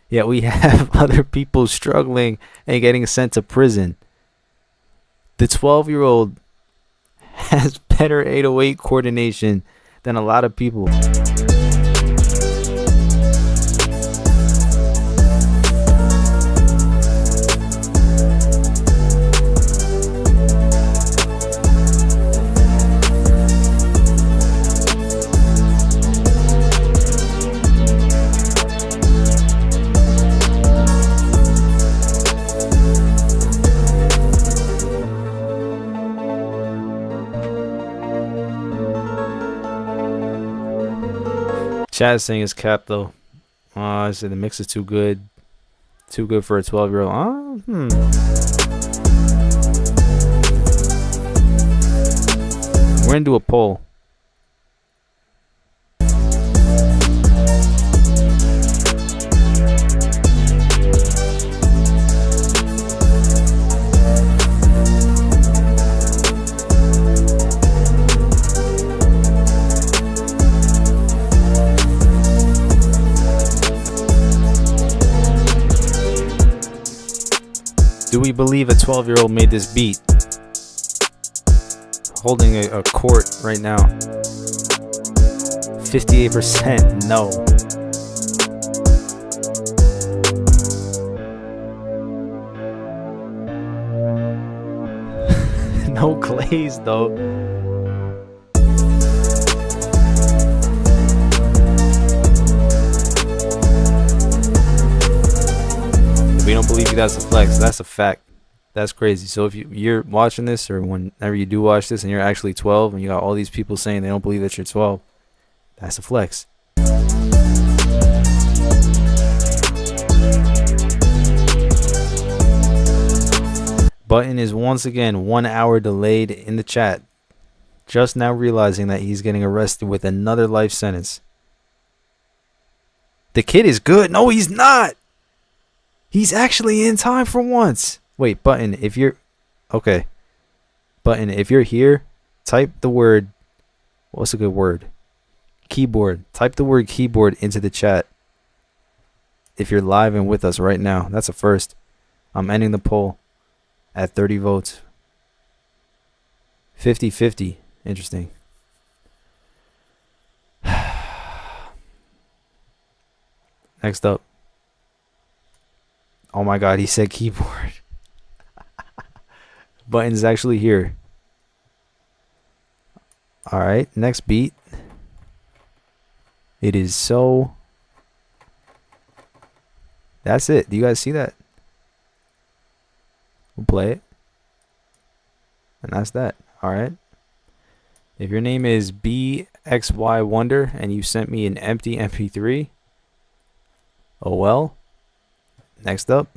Speaker 1: Yet we have other people struggling and getting sent to prison. The 12-year-old has better 808 coordination than a lot of people. Chad is saying it's capped though. I said the mix is too good. Too good for a 12-year-old. We're gonna do a poll. Do we believe a 12-year-old made this beat? Holding a court right now. 58% no. No glaze though. We don't believe you, that's a flex. That's a fact. That's crazy. So if you're watching this, or whenever you do watch this and you're actually 12 and you got all these people saying they don't believe that you're 12, that's a flex. Button is once again 1 hour delayed in the chat. Just now realizing that he's getting arrested with another life sentence. The kid is good. No, he's not. He's actually in time for once. Wait, Button, if you're... Okay. Button, if you're here, type the word... What's a good word? Keyboard. Type the word keyboard into the chat. If you're live and with us right now. That's a first. I'm ending the poll at 30 votes. 50-50. Interesting. Next up. Oh my god, he said keyboard. Button's actually here. Alright, next beat. It is so... That's it. Do you guys see that? We'll play it. And that's that. Alright. If your name is BXY Wonder and you sent me an empty MP3, oh well. Next up.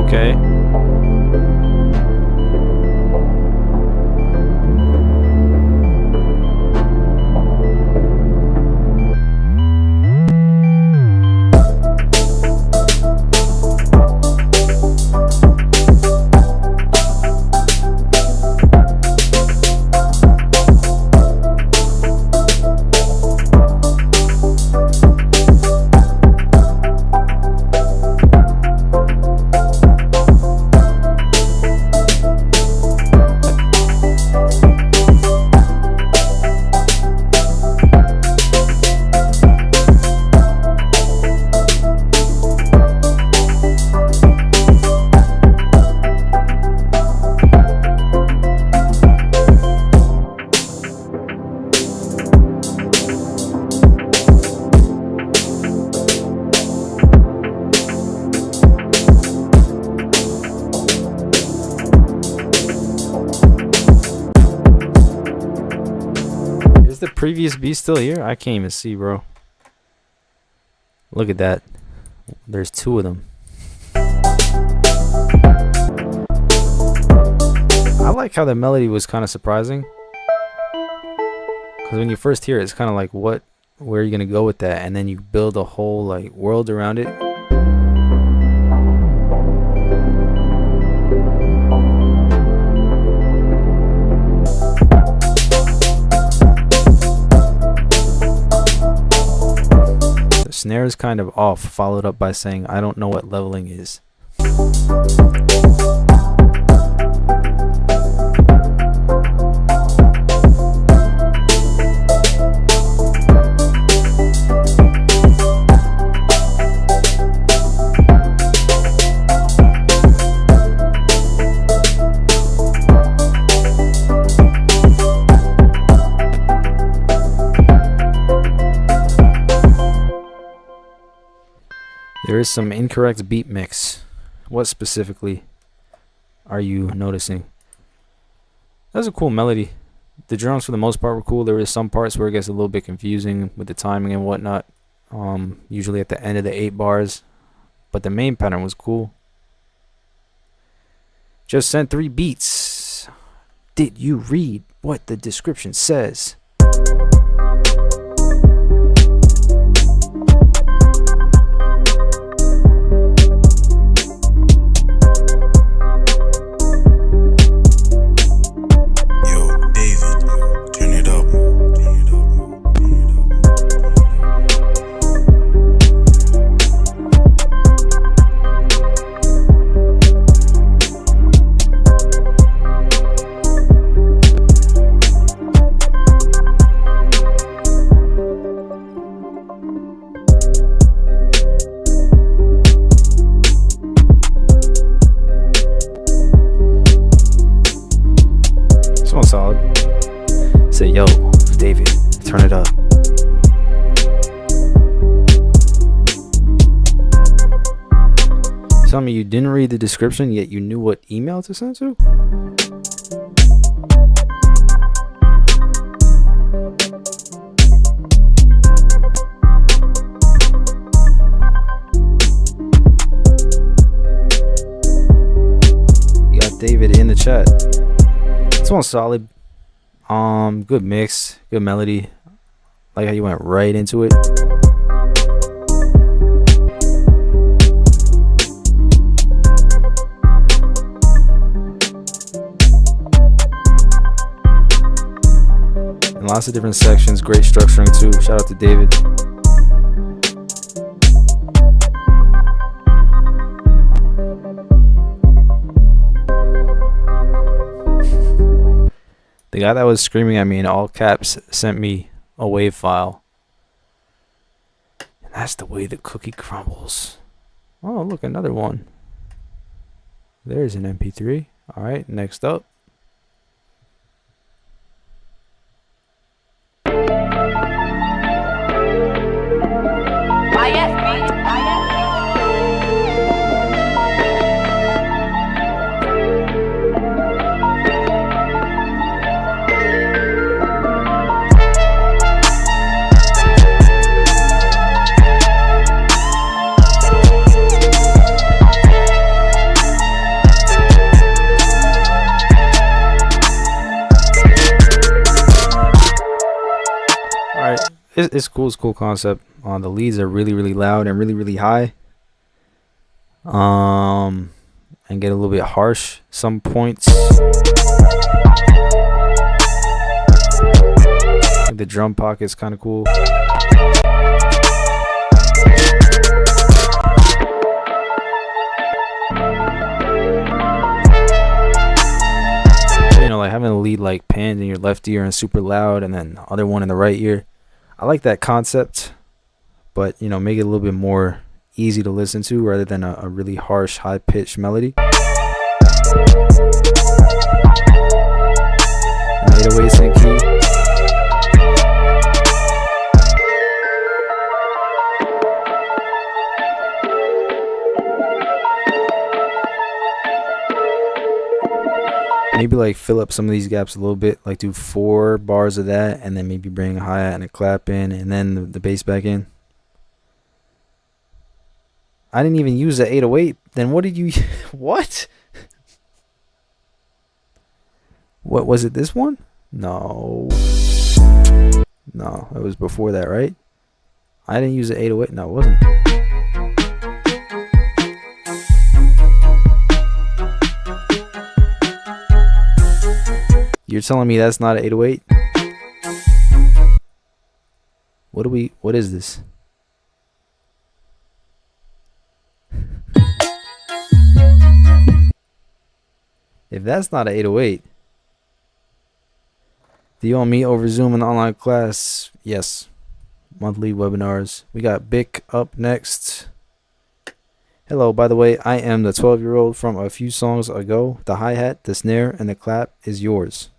Speaker 1: Okay. Is the previous beat still here? I can't even see, bro. Look at that. There's two of them. I like how the melody was kind of surprising. Because when you first hear it, it's kind of like, where are you going to go with that? And then you build a whole like world around it. The snare is kind of off, followed up by saying, I don't know what leveling is. There is some incorrect beat mix. What specifically are you noticing? That was a cool melody. The drums for the most part were cool. There is some parts where it gets a little bit confusing with the timing and whatnot. Usually at the end of the 8 bars. But the main pattern was cool. Just sent 3 beats. Did you read what the description says? Solid. Say, yo, David, turn it up. Tell me you didn't read the description, yet you knew what email to send to? You got David in the chat. This one's solid. Good mix, good melody. Like how you went right into it. And lots of different sections, great structuring too. Shout out to David. The guy that was screaming at me in all caps sent me a WAV file. And that's the way the cookie crumbles. Oh, look, another one. There's an MP3. All right, next up. It's cool. It's a cool concept. The leads are really, really loud and really, really high. And get a little bit harsh some points. The drum pocket's kind of cool. You know, like having a lead like panned in your left ear and super loud, and then the other one in the right ear. I like that concept, but you know, make it a little bit more easy to listen to rather than a really harsh, high-pitched melody. And 808s in key. Maybe like fill up some of these gaps a little bit, like do 4 bars of that, and then maybe bring a hi-hat and a clap in, and then the bass back in. I didn't even use the 808. Then what did you... What? What was it, this one? No. No, it was before that, right? I didn't use the 808. No, it wasn't. You're telling me that's not an 808? What is this? If that's not an 808, do you want me over Zoom in the online class? Yes. Monthly webinars. We got Bic up next. Hello, by the way, I am the 12-year-old from a few songs ago. The hi-hat, the snare, and the clap is yours.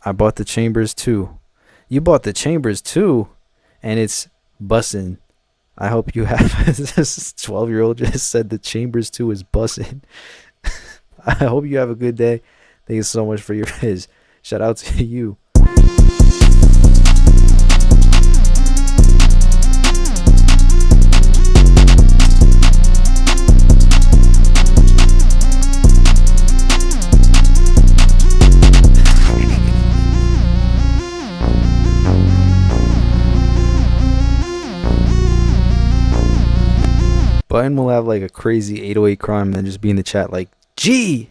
Speaker 1: I bought the Chambers too. You bought the Chambers too, and it's bussin'. I hope you have. This 12-year-old just said the Chambers too is bussin'. I hope you have a good day. Thank you so much for your viz. Shout out to you. Button will have like a crazy 808 crime and then just be in the chat like, G!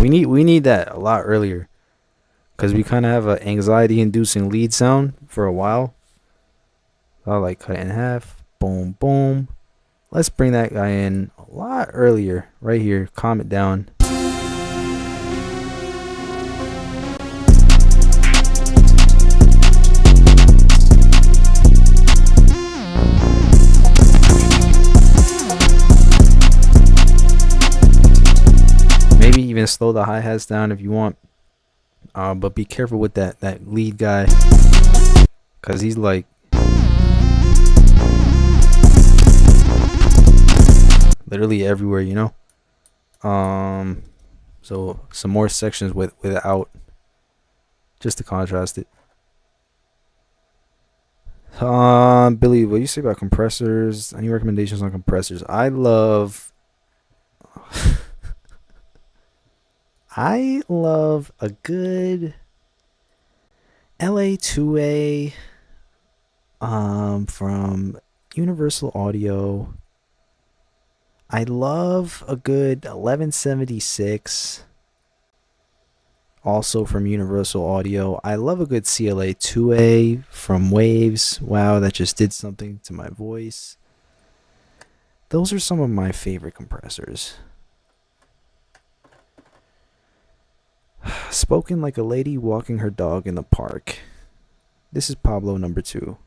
Speaker 1: We need that a lot earlier, because we kind of have an anxiety-inducing lead sound for a while. I'll like cut it in half. Boom, boom. Let's bring that guy in a lot earlier, right here. Calm it down. Even slow the hi-hats down if you want, but be careful with that lead guy, because he's like literally everywhere, you know. So some more sections without, just to contrast it. Billy, what do you say about compressors? Any recommendations on compressors? I love a good LA2A from Universal Audio. I love a good 1176 also from Universal Audio. I love a good CLA 2A from Waves. Wow, that just did something to my voice. Those are some of my favorite compressors. Spoken like a lady walking her dog in the park. This is Pablo number 2.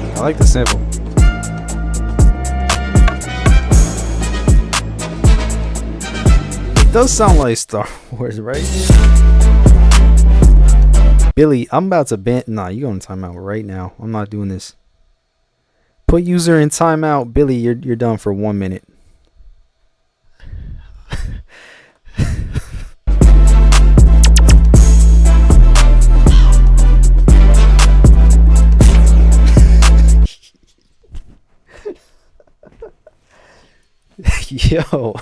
Speaker 1: I like the sample. It does sound like Star Wars, right? Billy, I'm about to ban. Nah, you going to timeout right now. I'm not doing this. Put user in timeout. Billy, you're done for 1 minute. Yo.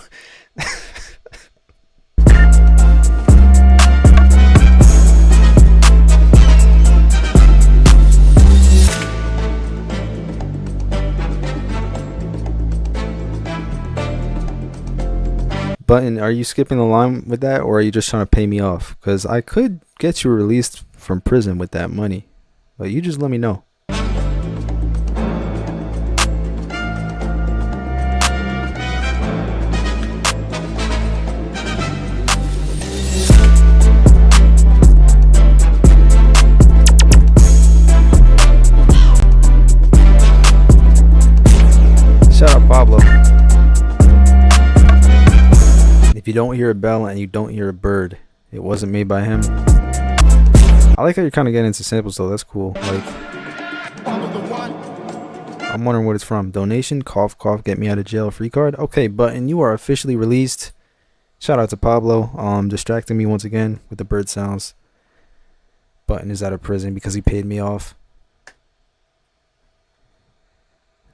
Speaker 1: Button, are you skipping the line with that, or are you just trying to pay me off? Because I could get you released from prison with that money, but you just let me know. Shout out Pablo. If you don't hear a bell and you don't hear a bird, it wasn't made by him. I like how you're kind of getting into samples though. That's cool. Like, I'm wondering what it's from. Donation, cough, cough, get me out of jail free card. Okay, Button, you are officially released. Shout out to Pablo. Distracting me once again with the bird sounds. Button is out of prison because he paid me off.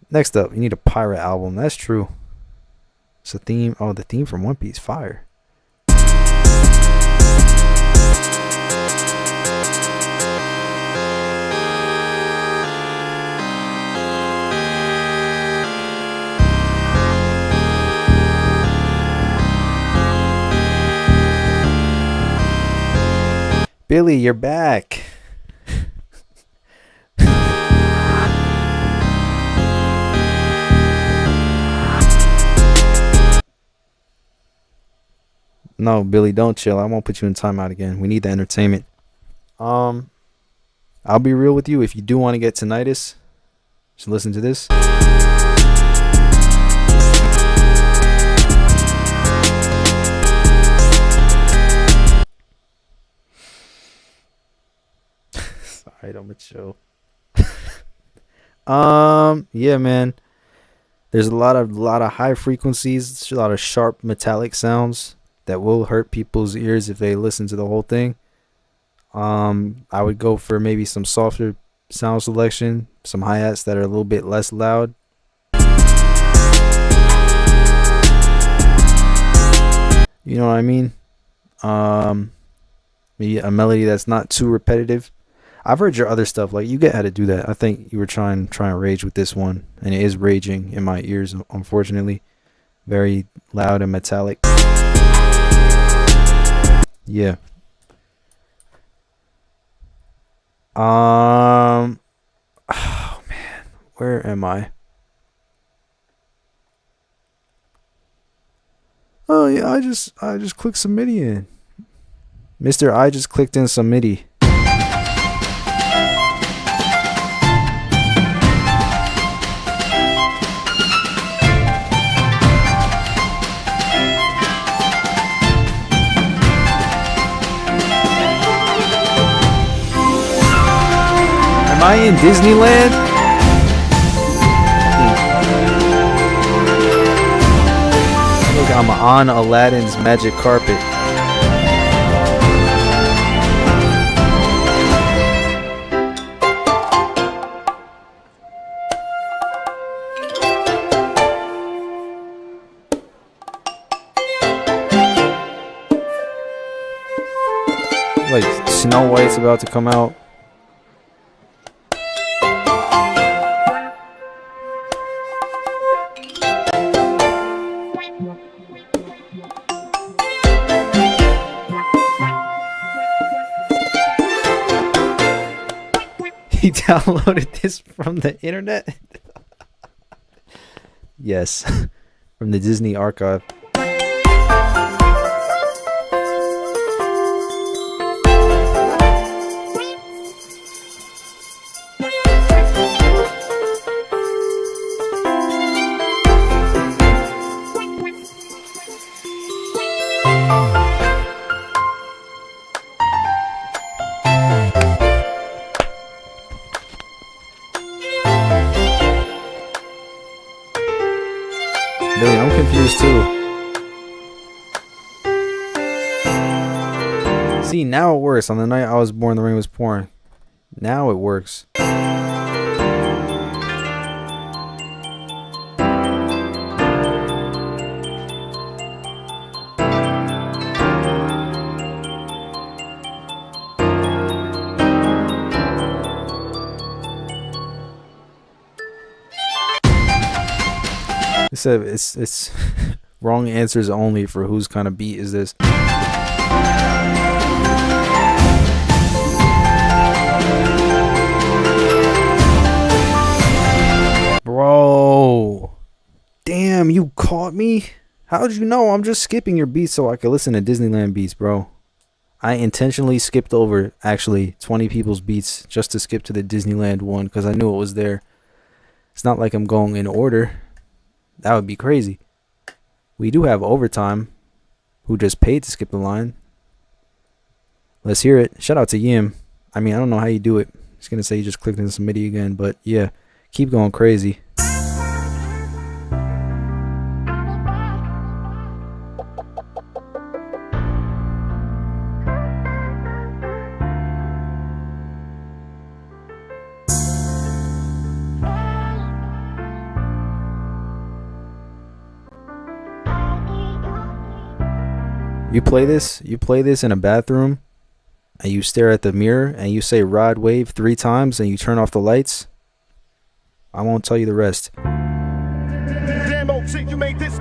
Speaker 1: Next up, you need a pirate album. That's true. It's a theme. Oh, the theme from One Piece. Fire. Billy, you're back. No, Billy, don't chill. I won't put you in timeout again. We need the entertainment. I'll be real with you. If you do want to get tinnitus, just listen to this. Alright, I'm gonna chill. Yeah, man. There's a lot of high frequencies, a lot of sharp metallic sounds that will hurt people's ears if they listen to the whole thing. I would go for maybe some softer sound selection, some hi-hats that are a little bit less loud. You know what I mean? Maybe a melody that's not too repetitive. I've heard your other stuff. Like, you get how to do that. I think you were trying to rage with this one, and it is raging in my ears, unfortunately. Very loud and metallic. Yeah. Oh man, where am I? Oh yeah, I just clicked some MIDI in. Mr. I just clicked in some MIDI. Am I in Disneyland? Look, I'm on Aladdin's magic carpet. Like Snow White's about to come out. He downloaded this from the internet. Yes, from the Disney archive. Billy, I'm confused too. See, now it works. On the night I was born, the rain was pouring. Now it works. It said it's wrong answers only for whose kind of beat is this. Bro, damn, you caught me. How'd you know? I'm just skipping your beats so I could listen to Disneyland beats, bro. I intentionally skipped over actually 20 people's beats just to skip to the Disneyland one because I knew it was there. It's not like I'm going in order. That would be crazy. We do have Overtime, who just paid to skip the line. Let's hear it. Shout out to Yim. I mean, I don't know how you do it. He's going to say you just clicked into some MIDI again, but yeah, keep going crazy. You play this in a bathroom and you stare at the mirror and you say rod wave 3 times and you turn off the lights. I won't tell you the rest.
Speaker 6: Damn old shit, you made this.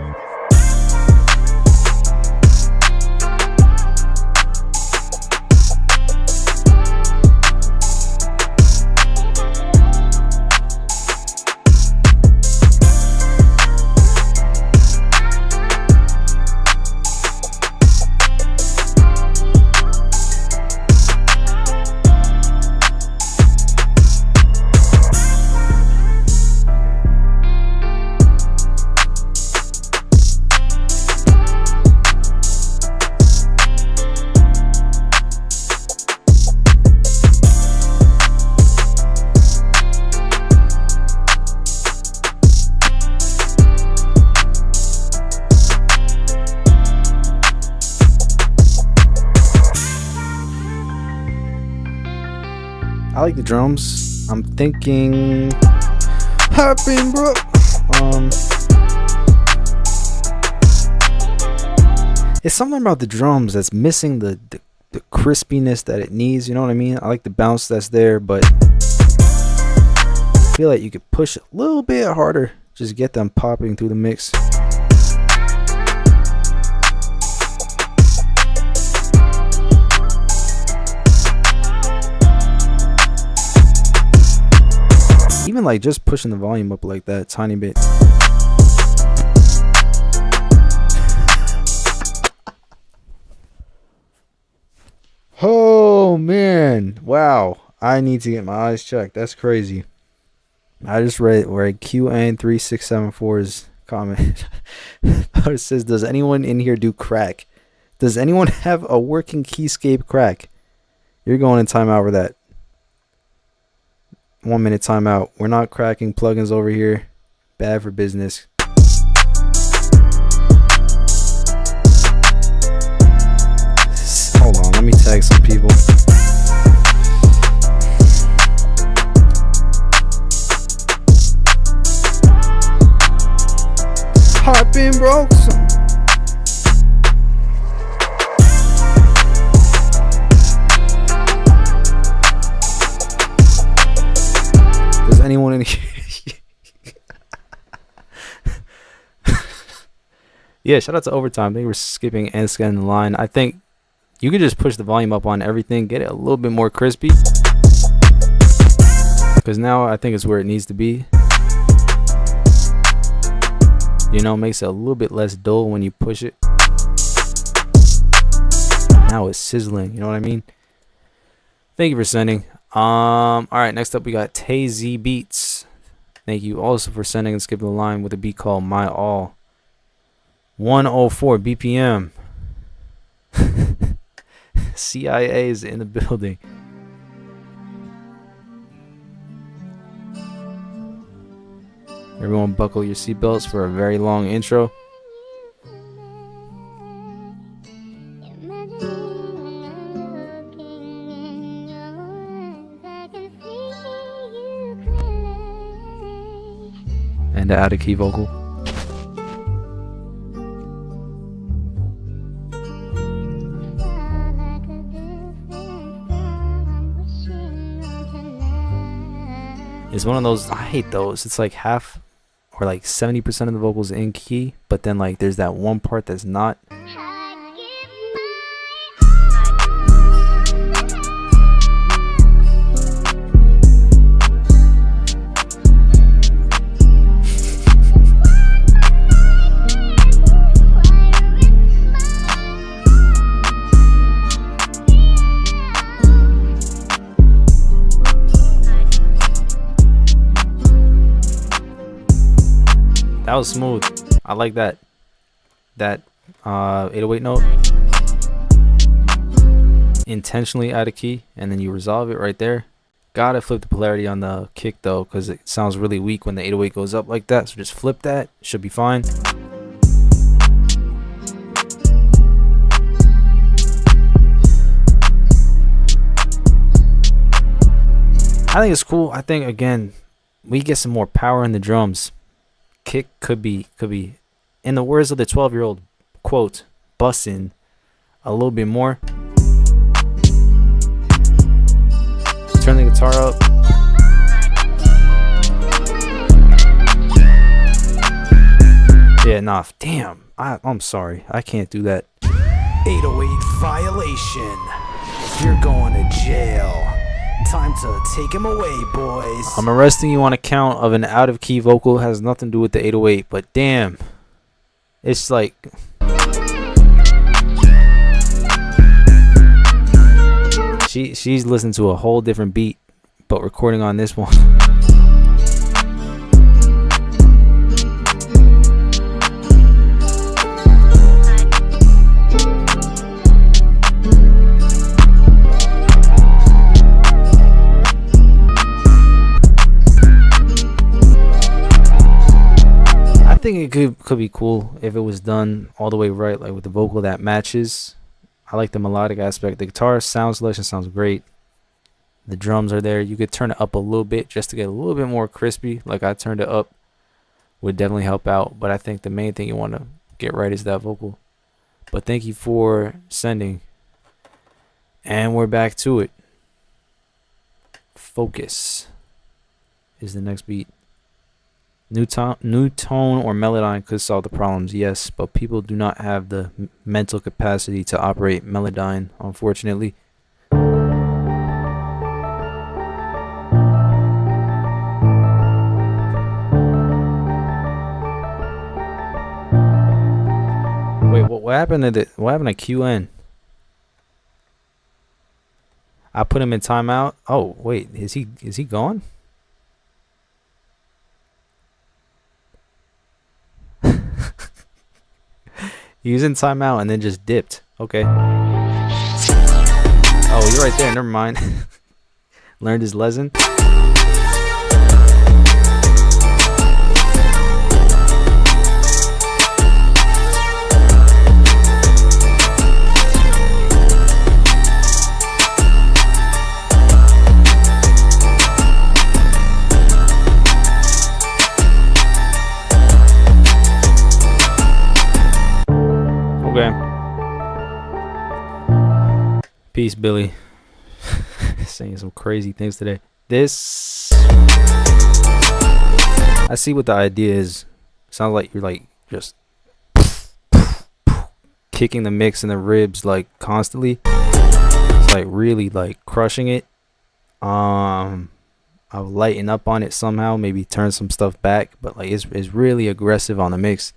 Speaker 1: I like the drums. I'm thinking hopping, bro. It's something about the drums that's missing the crispiness that it needs. You know what I mean? I like the bounce that's there, but I feel like you could push a little bit harder. Just get them popping through the mix. Even like just pushing the volume up like that tiny bit. Oh man, wow, I need to get my eyes checked. That's crazy. I just read where QN3674's comment. It says, does anyone in here do crack? Does anyone have a working keyscape crack? You're going in timeout for that. 1 minute timeout. We're not cracking plugins over here. Bad for business. Hold on, let me tag some people. Hot been broke. Does anyone in here? Yeah, shout out to Overtime. They were skipping and scanning the line. I think you could just push the volume up on everything, get it a little bit more crispy. Because now I think it's where it needs to be. You know, makes it a little bit less dull when you push it. Now it's sizzling, you know what I mean? Thank you for sending. Alright, next up we got Tay-Z Beats. Thank you also for sending and skipping the line with a beat called My All. 104 BPM. CIA is in the building. Everyone buckle your seatbelts for a very long intro. And the out of key vocal. It's one of those, I hate those. It's like half or like 70% of the vocals in key, but then like there's that one part that's not. That was smooth. I like that. That 808 note. Intentionally out of key, and then you resolve it right there. Gotta flip the polarity on the kick though, because it sounds really weak when the 808 goes up like that. So just flip that. Should be fine. I think it's cool. I think again, we get some more power in the drums. Kick could be, in the words of the 12-year-old, quote, bussin' a little bit more. Turn the guitar up. Yeah, nah, damn. I'm sorry. I can't do that.
Speaker 5: 808 violation. You're going to jail. Time to take him away, boys.
Speaker 1: I'm arresting you on account of an out of key vocal. It has nothing to do with the 808, but damn. It's like she's listening to a whole different beat, but recording on this one. I think it could be cool if it was done all the way right, like with the vocal that matches. I like the melodic aspect. The guitar sound selection sounds great. The drums are there. You could turn it up a little bit just to get a little bit more crispy. Like I turned it up, would definitely help out. But I think the main thing you want to get right is that vocal. But thank you for sending. And we're back to it. Focus is the next beat. New tone or Melodyne could solve the problems, yes, but people do not have the mental capacity to operate Melodyne, unfortunately. Wait, what happened to QN? I put him in timeout. Oh, wait, is he gone? He was in timeout and then just dipped. Okay. Oh, you're right there. Never mind. Learned his lesson. Okay. Peace, Billy. Saying some crazy things today. This, I see what the idea is. Sounds like you're like just kicking the mix in the ribs like constantly. It's like really like crushing it. I'll lighten up on it somehow, maybe turn some stuff back, but like it's really aggressive on the mix.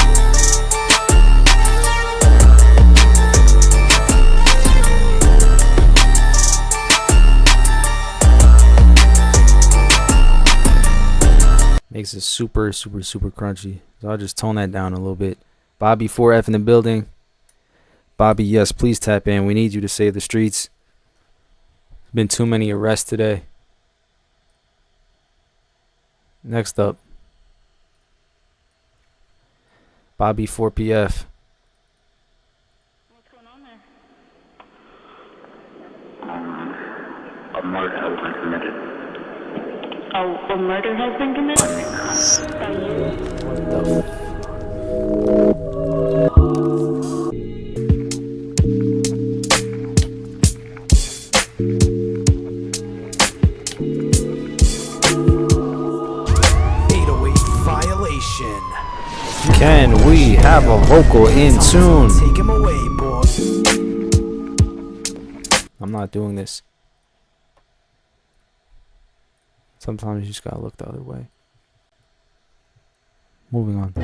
Speaker 1: Makes it super crunchy. So I'll just tone that down a little bit. Bobby 4F in the building. Bobby, yes, please tap in. We need you to save the streets. Been too many arrests today. Next up, Bobby 4PF.
Speaker 7: What's going on there?
Speaker 8: A murder has been committed.
Speaker 7: Oh, a murder has been committed? By you?
Speaker 1: What the
Speaker 5: 808 violation.
Speaker 1: Can we have a vocal in tune?
Speaker 5: Take him away, boy.
Speaker 1: I'm not doing this. Sometimes you just gotta look the other way. Moving on.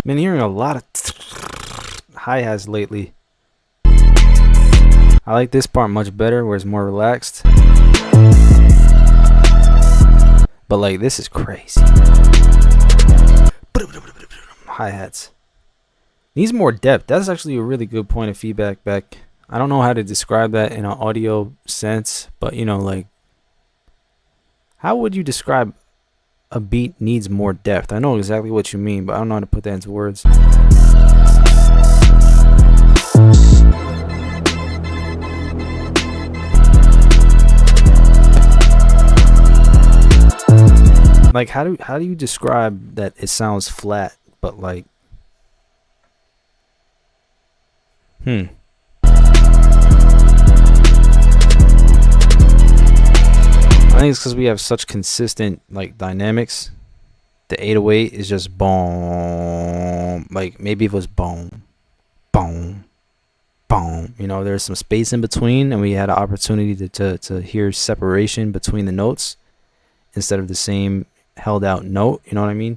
Speaker 1: Been hearing a lot of hi-hats lately. I like this part much better where it's more relaxed. But like this is crazy. Hi-hats. Needs more depth. That's actually a really good point of feedback back. I don't know how to describe that in an audio sense, but you know, like, how would you describe a beat needs more depth? I know exactly what you mean, but I don't know how to put that into words. Like, how do you describe that it sounds flat, but like, I think it's because we have such consistent like dynamics. The 808 is just boom. Like maybe if it was boom, boom, boom. You know, there's some space in between, and we had an opportunity to hear separation between the notes instead of the same held out note. You know what I mean?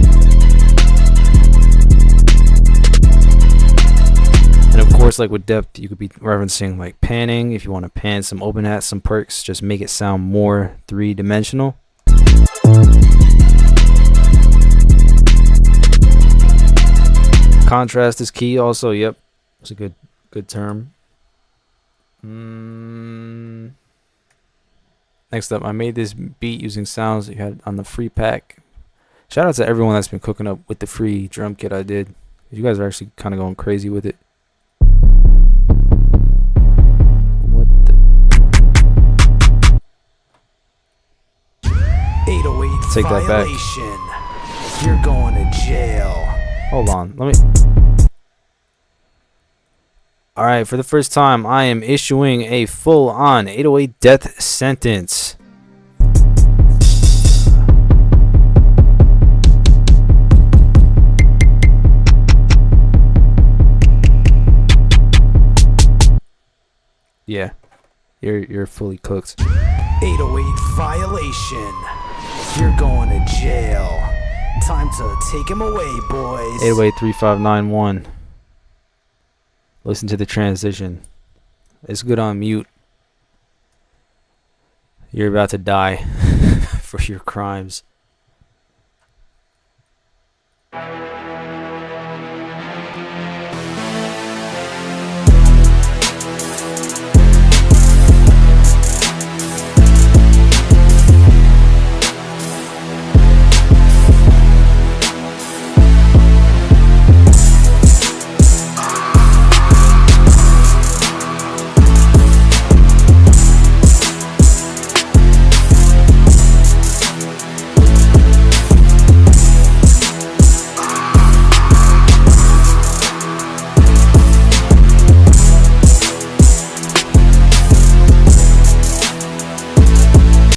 Speaker 1: And of course, like with depth, you could be referencing like panning. If you want to pan some open hats, some perks, just make it sound more three-dimensional. Contrast is key also. Yep, it's a good term. Next up, I made this beat using sounds that you had on the free pack. Shout out to everyone that's been cooking up with the free drum kit I did. You guys are actually kind of going crazy with it. What the?
Speaker 5: 808
Speaker 1: Take that back.
Speaker 5: violation. You're going to jail.
Speaker 1: Hold on, let me. All right, for the first time, I am issuing a full-on 808 death sentence. Yeah, you're fully cooked.
Speaker 5: 808 violation. You're going to jail. Time to take him away, boys.
Speaker 1: 808-3591. Listen to the transition. It's good on mute. You're about to die for your crimes.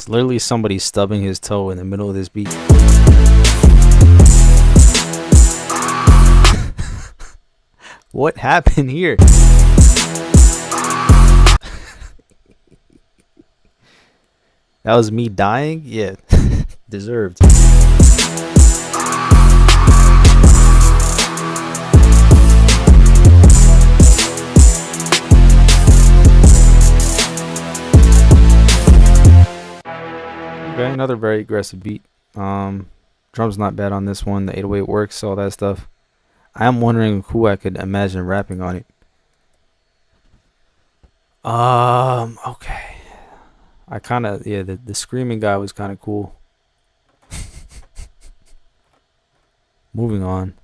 Speaker 1: Literally somebody stubbing his toe in the middle of this beat. What happened here? That was me dying? Yeah. Deserved. Okay, another very aggressive beat. Drums not bad on this one. The 808 works, all that stuff. I am wondering who I could imagine rapping on it. Okay. I kind of, yeah, the screaming guy was kind of cool. Moving on.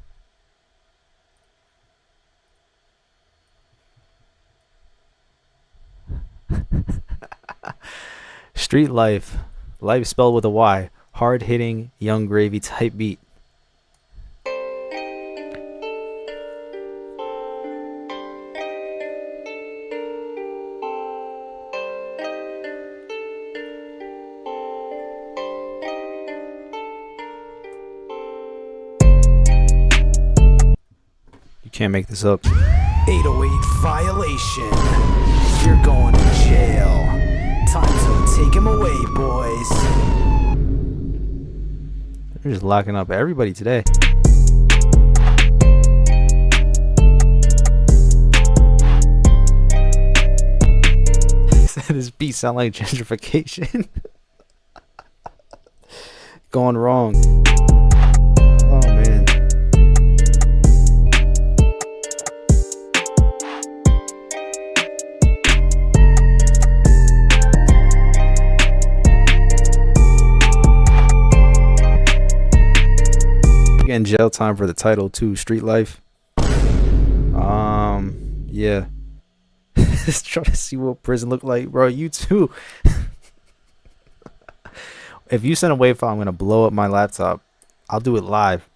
Speaker 1: Street Life. Life spelled with a Y. Hard hitting, Young Gravy type beat. You can't make this up.
Speaker 5: 808 violation. You're going to jail. Time to take him away, boys.
Speaker 1: They're just locking up everybody today. This beat sound like gentrification. Going wrong. Oh man. Getting jail time for the title too. Street Life. Yeah. Just trying to see what prison look like, bro. You too. If you send a wave file, I'm gonna blow up my laptop. I'll do it live,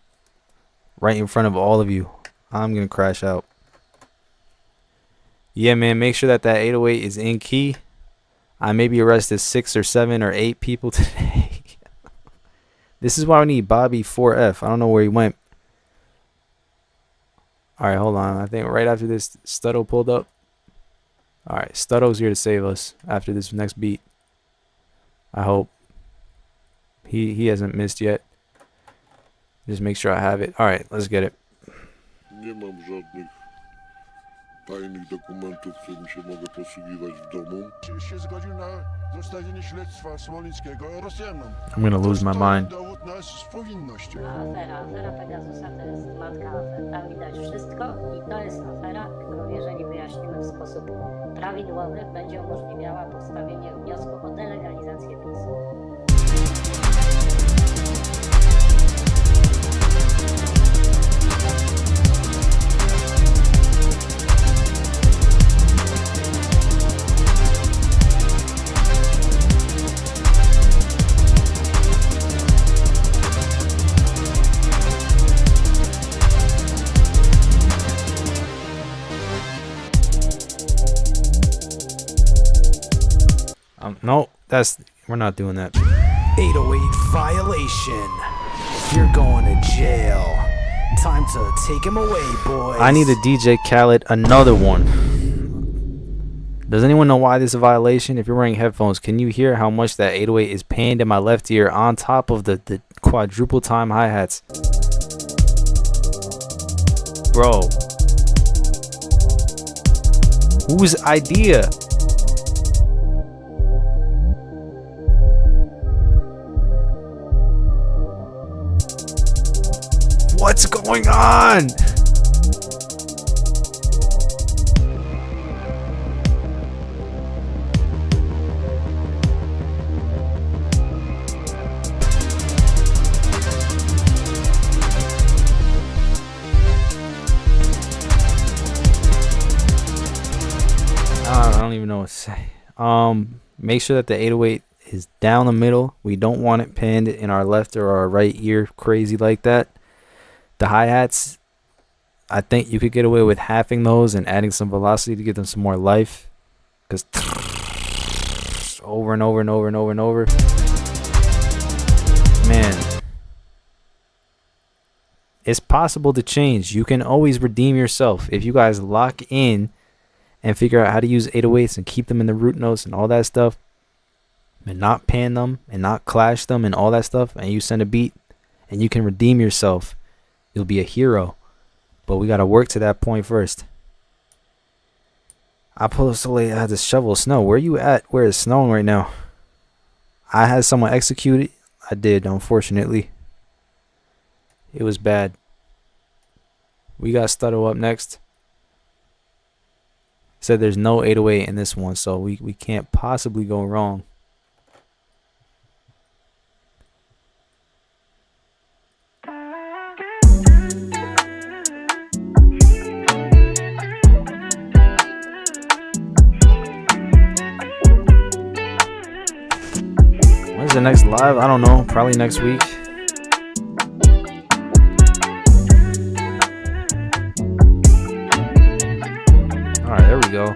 Speaker 1: right in front of all of you. I'm gonna crash out. Yeah, man. Make sure that 808 is in key. I maybe arrested 6 or 7 or 8 people today. This is why we need Bobby 4F. I don't know where he went. All right, hold on. I think right after this, Stutto pulled up. All right, Stutto's here to save us after this next beat. I hope. He hasn't missed yet. Just make sure I have it. All right, let's get it.
Speaker 2: Nie mam żadnych tajnych dokumentów, którymi się mogę posługiwać w domu.
Speaker 6: Się zgodził na zostawienie śledztwa smoleńskiego Rosjanom.
Speaker 1: I'm gonna lose my mind.
Speaker 6: Dowód na powinność.
Speaker 9: Afera Pegasusa to jest matka afer. Tam widać wszystko i to jest afera, którą jeżeli wyjaśnimy w sposób prawidłowy, będzie umożliwiała postawienie wniosku o delegalizację PiS-u.
Speaker 1: No, we're not doing that.
Speaker 5: 808 violation. You're going to jail. Time to take him away, boys.
Speaker 1: I need a DJ Khaled another one. Does anyone know why this is a violation? If you're wearing headphones, can you hear how much that 808 is panned in my left ear on top of the quadruple time hi-hats? Bro. Whose idea? What's going on? I don't even know what to say. Make sure that the 808 is down the middle. We don't want it pinned in our left or our right ear crazy like that. The hi-hats, I think you could get away with halving those and adding some velocity to give them some more life. Because over and over and over and over and over. Man. It's possible to change. You can always redeem yourself if you guys lock in and figure out how to use 808s and keep them in the root notes and all that stuff, and not pan them and not clash them and all that stuff, and you send a beat and you can redeem yourself, you'll be a hero. But we got to work to that point first. I pulled up so late I had to shovel snow. Where you at? Where it's snowing right now? I had someone execute it. I did, unfortunately. It was bad. We got Stutto up next. Said there's no 808 in this one, so we can't possibly go wrong. When's the next live? I don't know. Probably next week. Alright, there we go.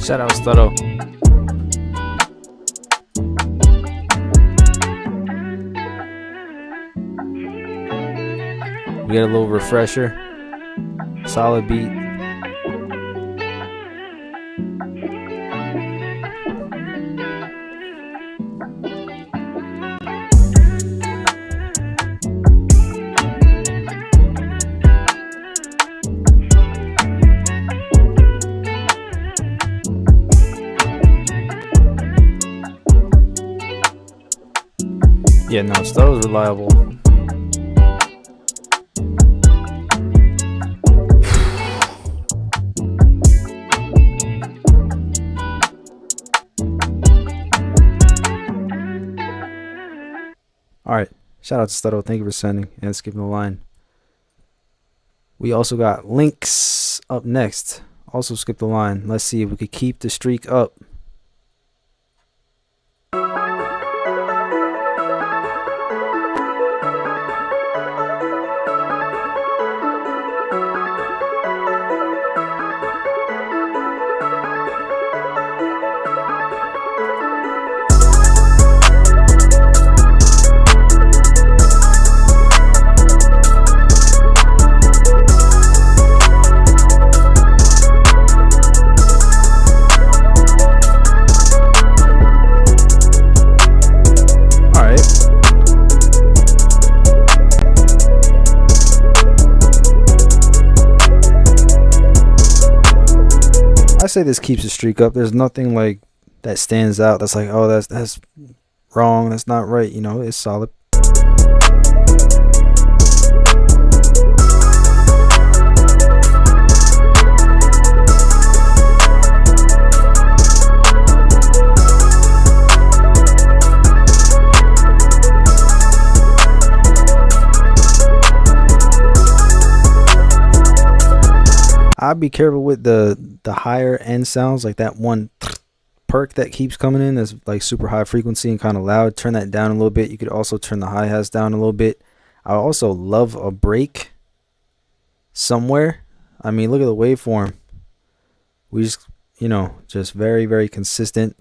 Speaker 1: Shout out Stutto. We get a little refresher. Solid beat. Yeah, no, Stutto's reliable. Alright, shout out to Stutto. Thank you for sending and skipping the line. We also got Links up next. Also skip the line. Let's see if we could keep the streak up. I say this keeps the streak up. There's nothing like that stands out that's like, oh, that's wrong, that's not right. You know, it's solid. I'd be careful with the higher end sounds, like that one perk that keeps coming in that's like super high frequency and kind of loud. Turn that down a little bit. You could also turn the hi-hats down a little bit. I also love a break somewhere. I mean, look at the waveform. We just, you know, just very, very consistent.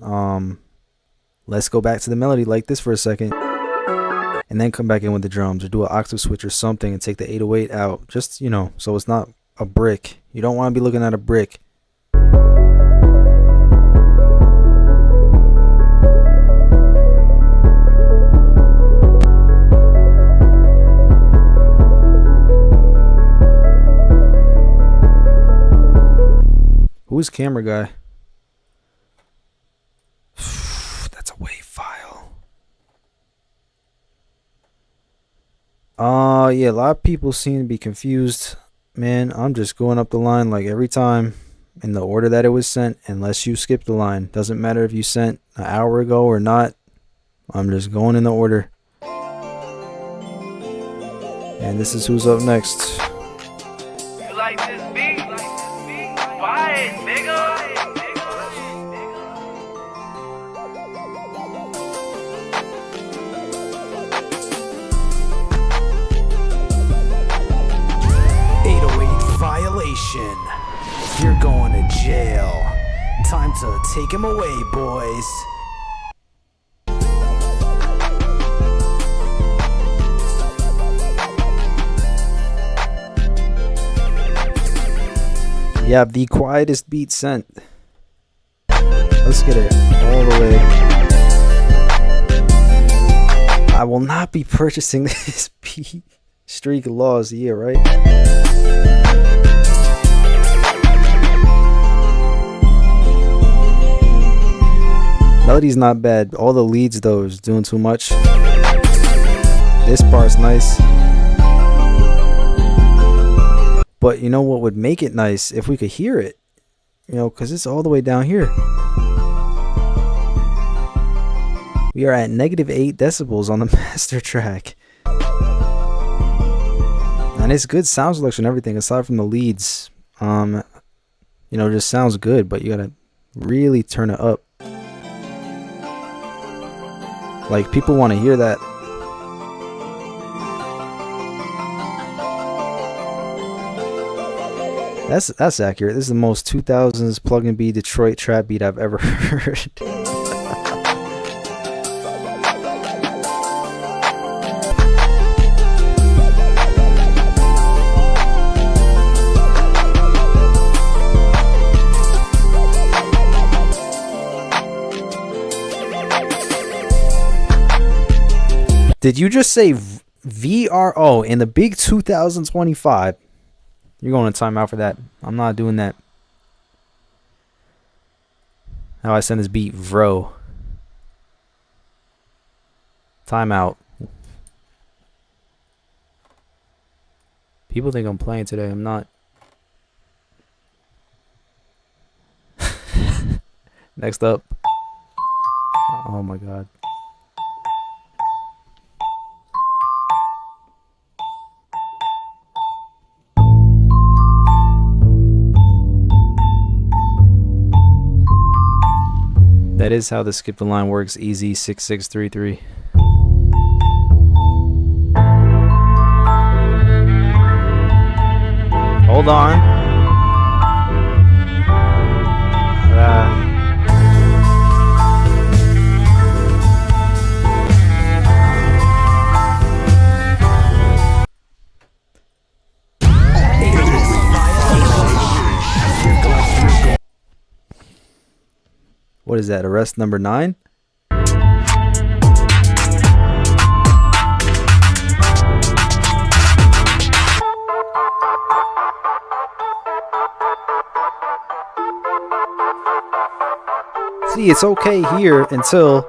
Speaker 1: Let's go back to the melody like this for a second, and then come back in with the drums, or do an octave switch or something and take the 808 out. Just, you know, so it's not a brick. You don't want to be looking at a brick. Who's camera guy? That's a WAV file. Yeah, a lot of people seem to be confused. Man, I'm just going up the line like every time in the order that it was sent, unless you skip the line. Doesn't matter if you sent an hour ago or not. I'm just going in the order. And this is who's up next.
Speaker 10: You like this beat? Buy it, nigga.
Speaker 5: Violation. You're going to jail. Time to take him away, boys.
Speaker 1: Yeah, the quietest beat sent. Let's get it all the way. I will not be purchasing this beat. Streak laws, yeah, right? Melody's not bad. All the leads though is doing too much. This part's nice. But you know what would make it nice if we could hear it? You know, because it's all the way down here. We are at -8 decibels on the master track. And it's good sound selection and everything aside from the leads. You know, just sounds good, but you gotta really turn it up. Like, people want to hear that. That's accurate. This is the most 2000s plug and B Detroit trap beat I've ever heard. Did you just say VRO in the big 2025? You're going to timeout for that. I'm not doing that. How I send this beat, Vro. Timeout. People think I'm playing today. I'm not. Next up. Oh my god. That is how the skip the line works. Easy 6633. Hold on. What is that? Arrest number 9? See, it's okay here until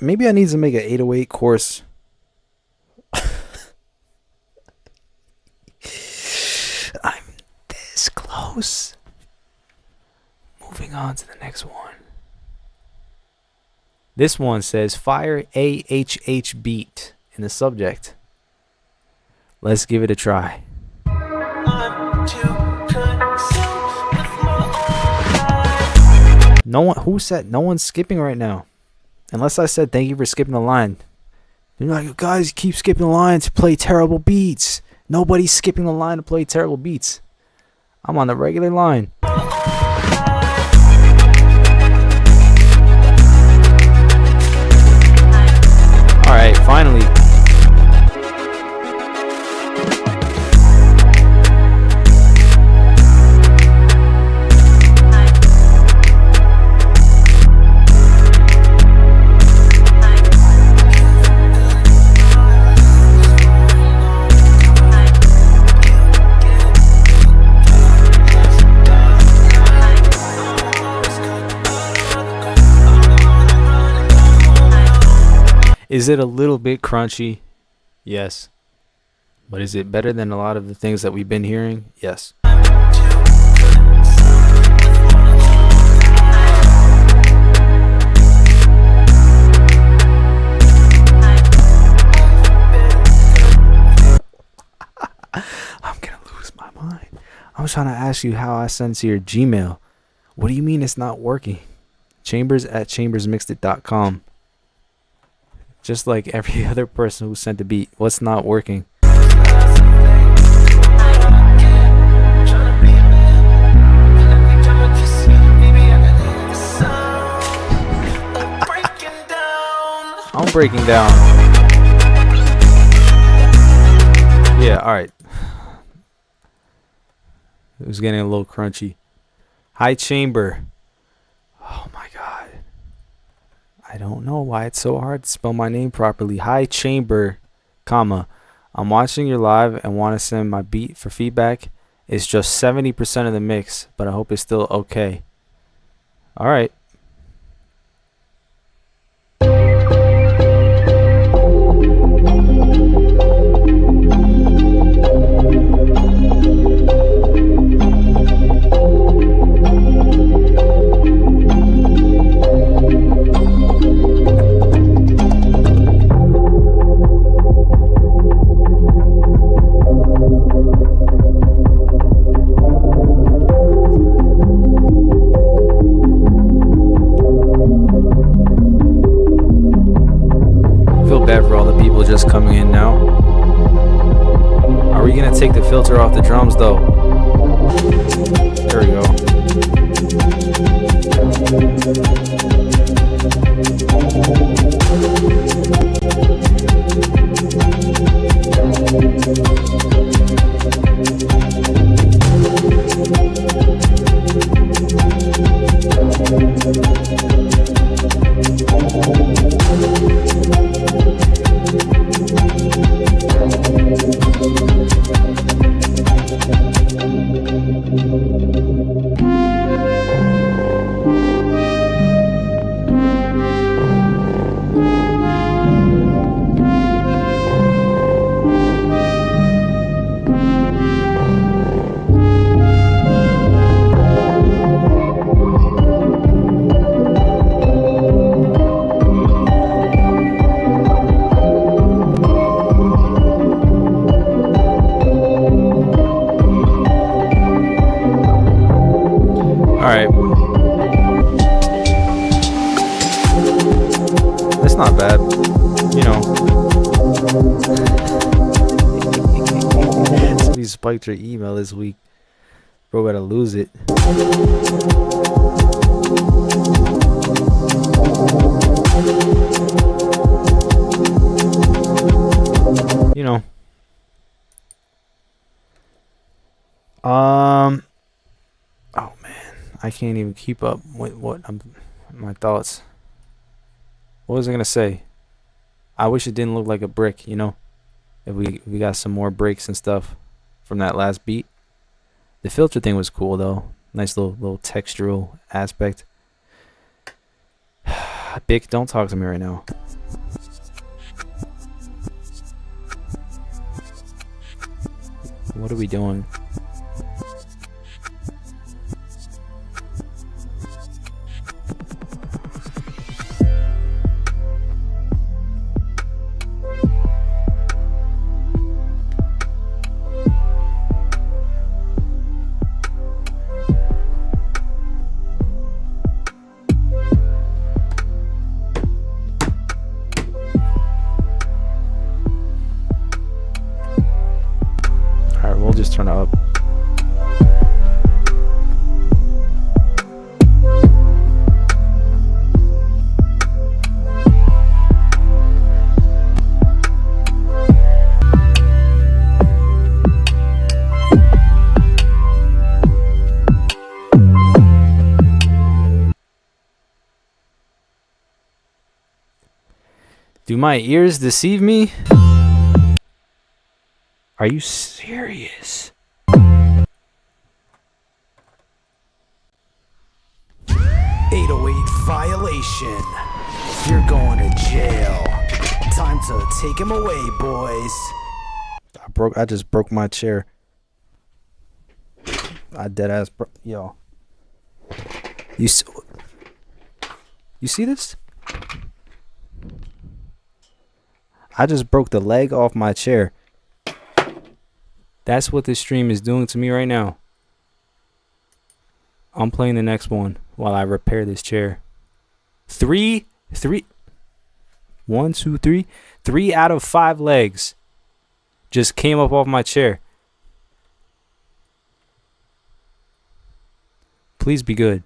Speaker 1: maybe I need to make an 808 course. I'm this close. Moving on to the next one. This one says fire AHH beat in the subject. Let's give it a try. No one, who said no one's skipping right now? Unless I said thank you for skipping the line. You're like, guys, keep skipping the line to play terrible beats. Nobody's skipping the line to play terrible beats. I'm on the regular line. Alright, finally. Is it a little bit crunchy? Yes. But is it better than a lot of the things that we've been hearing? Yes. I'm gonna lose my mind. I was trying to ask you how I send to your Gmail. What do you mean it's not working? Chambers@ChambersMixedIt.com. Just like every other person who sent the beat. What's not working? I'm breaking down. Yeah, alright. It was getting a little crunchy. Hi, Chamber. Oh my god. I don't know why it's so hard to spell my name properly. Hi, Chamber, comma. I'm watching your live and want to send my beat for feedback. It's just 70% of the mix, but I hope it's still okay. Alright. Just coming in now. Are we gonna take the filter off the drums though? There we go. Not bad, you know. Somebody spiked your email this week. Bro, gotta lose it. You know. Oh man, I can't even keep up with my thoughts. What was I gonna say? I wish it didn't look like a brick, you know? If we got some more breaks and stuff from that last beat. The filter thing was cool though. Nice little textural aspect. Bic, don't talk to me right now. What are we doing? Turn it up. Do my ears deceive me? Are you serious?
Speaker 5: Violation. You're going to jail. Time to take him away, boys.
Speaker 1: I just broke my chair. I dead ass yo. You see this? I just broke the leg off my chair. That's what this stream is doing to me right now. I'm playing the next one while I repair this chair. 3 out of 5 legs just came up off my chair. Please be good.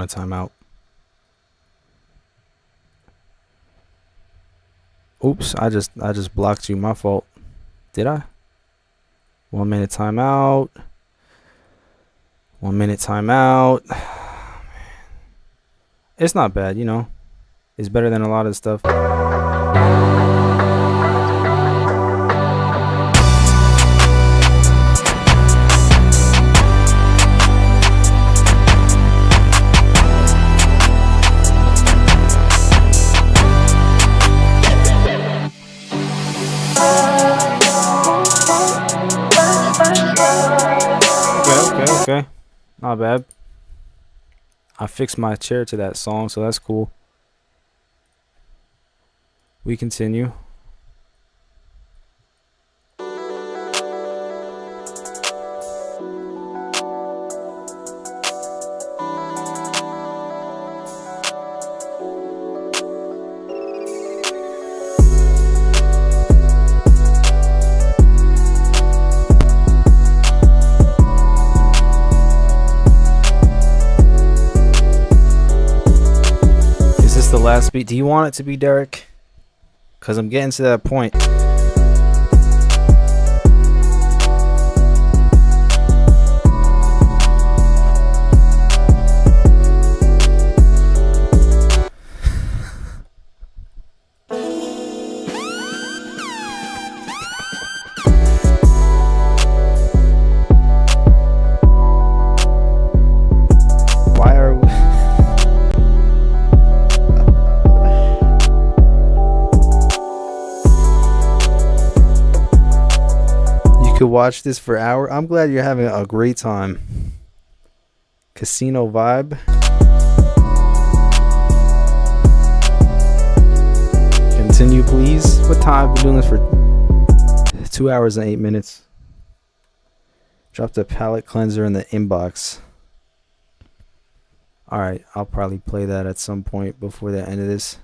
Speaker 1: Timeout. Oops, I just blocked you. My fault. Did I? 1 minute timeout. 1 minute timeout. It's not bad, you know. It's better than a lot of stuff. Okay, not bad. I fixed my chair to that song, so that's cool. We continue. Last beat. Do you want it to be Derek? Because I'm getting to that point. Could watch this for hours. I'm glad you're having a great time. Casino vibe. Continue, please. What time? I've been doing this for 2 hours and 8 minutes. Drop the palette cleanser in the inbox. Alright, I'll probably play that at some point before the end of this.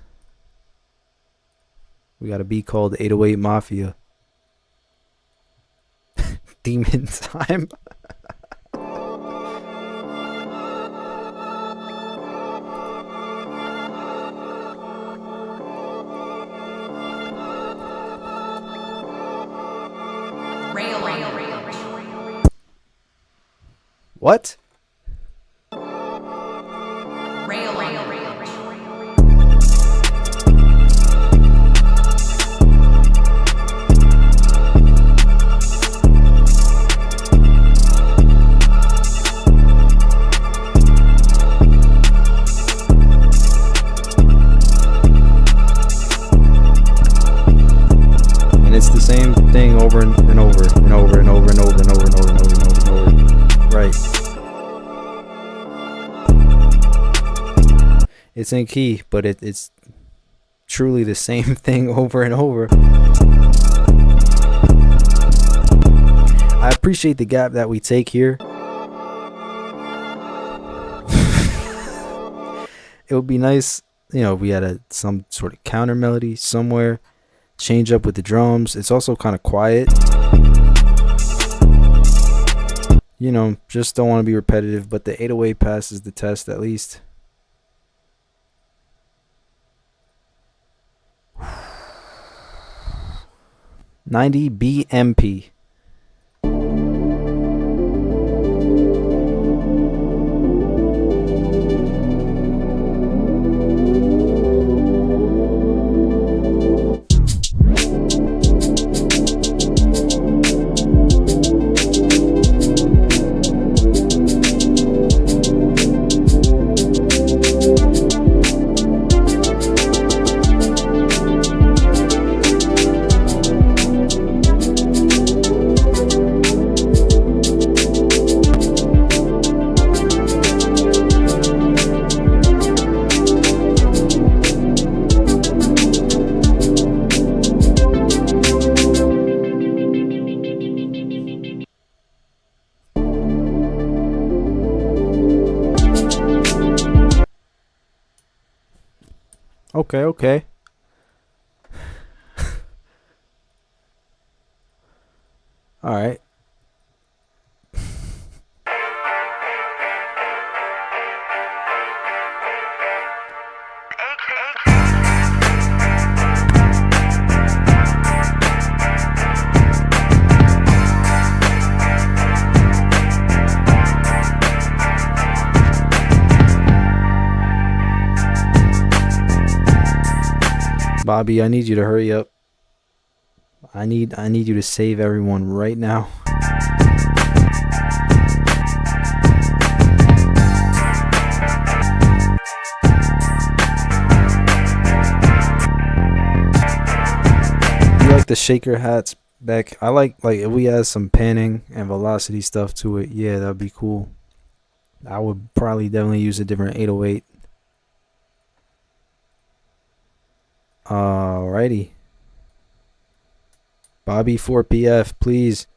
Speaker 1: We got a beat called 808 Mafia. Demon time. What? it's in key, but it's truly the same thing over and over. I appreciate the gap that we take here. It would be nice, you know, if we had some sort of counter melody somewhere, change up with the drums. It's also kind of quiet. You know, just don't want to be repetitive, but the 808 passes the test at least. $90 BMP. Okay. All right. Bobby, I need you to hurry up. I need you to save everyone right now. You like the shaker hats, Beck? I like if we add some panning and velocity stuff to it. Yeah, that'd be cool. I would probably definitely use a different 808. Alrighty. Bobby 4PF, please.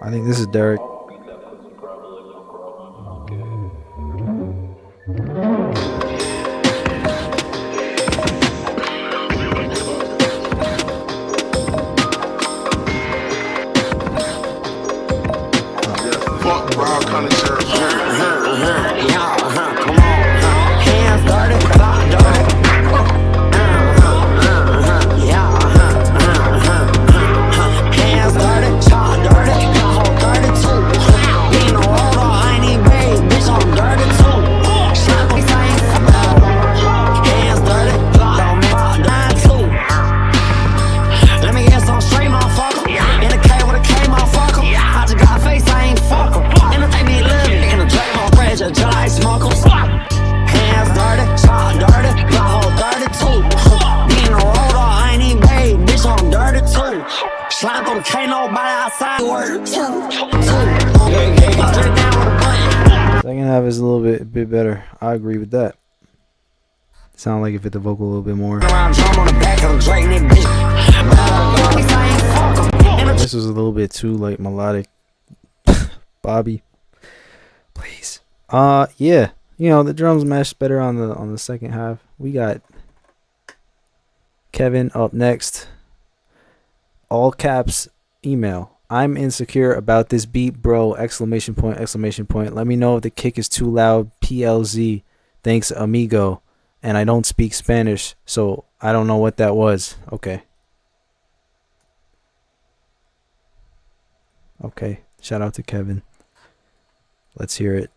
Speaker 1: I think this is Derek.
Speaker 2: Fuck Brown County Sheriff.
Speaker 1: Second half is a little bit better. I agree with that. Sound like it fit the vocal a little bit more. This was a little bit too like melodic. Bobby, please. Yeah. You know, the drums meshed better on the second half. We got Kevin up next. All caps email. I'm insecure about this beat, bro. ! Let me know if the kick is too loud. PLZ. Thanks, amigo. And I don't speak Spanish, so I don't know what that was. Okay. Okay. Shout out to Kevin. Let's hear it.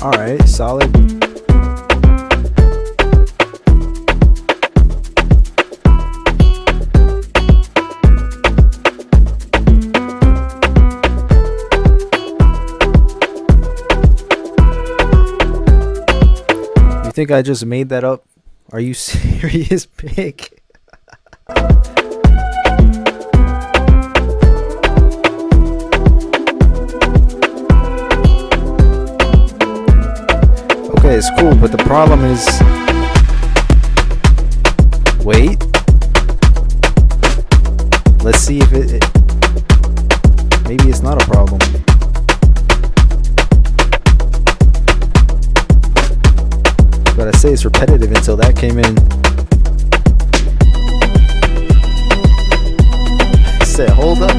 Speaker 1: Alright, solid. think I just made that up? Are you serious, Pig? Okay, it's cool, but the problem is... Wait. Let's see if it... Maybe it's not a problem. But I say it's repetitive until that came in. I said, hold up.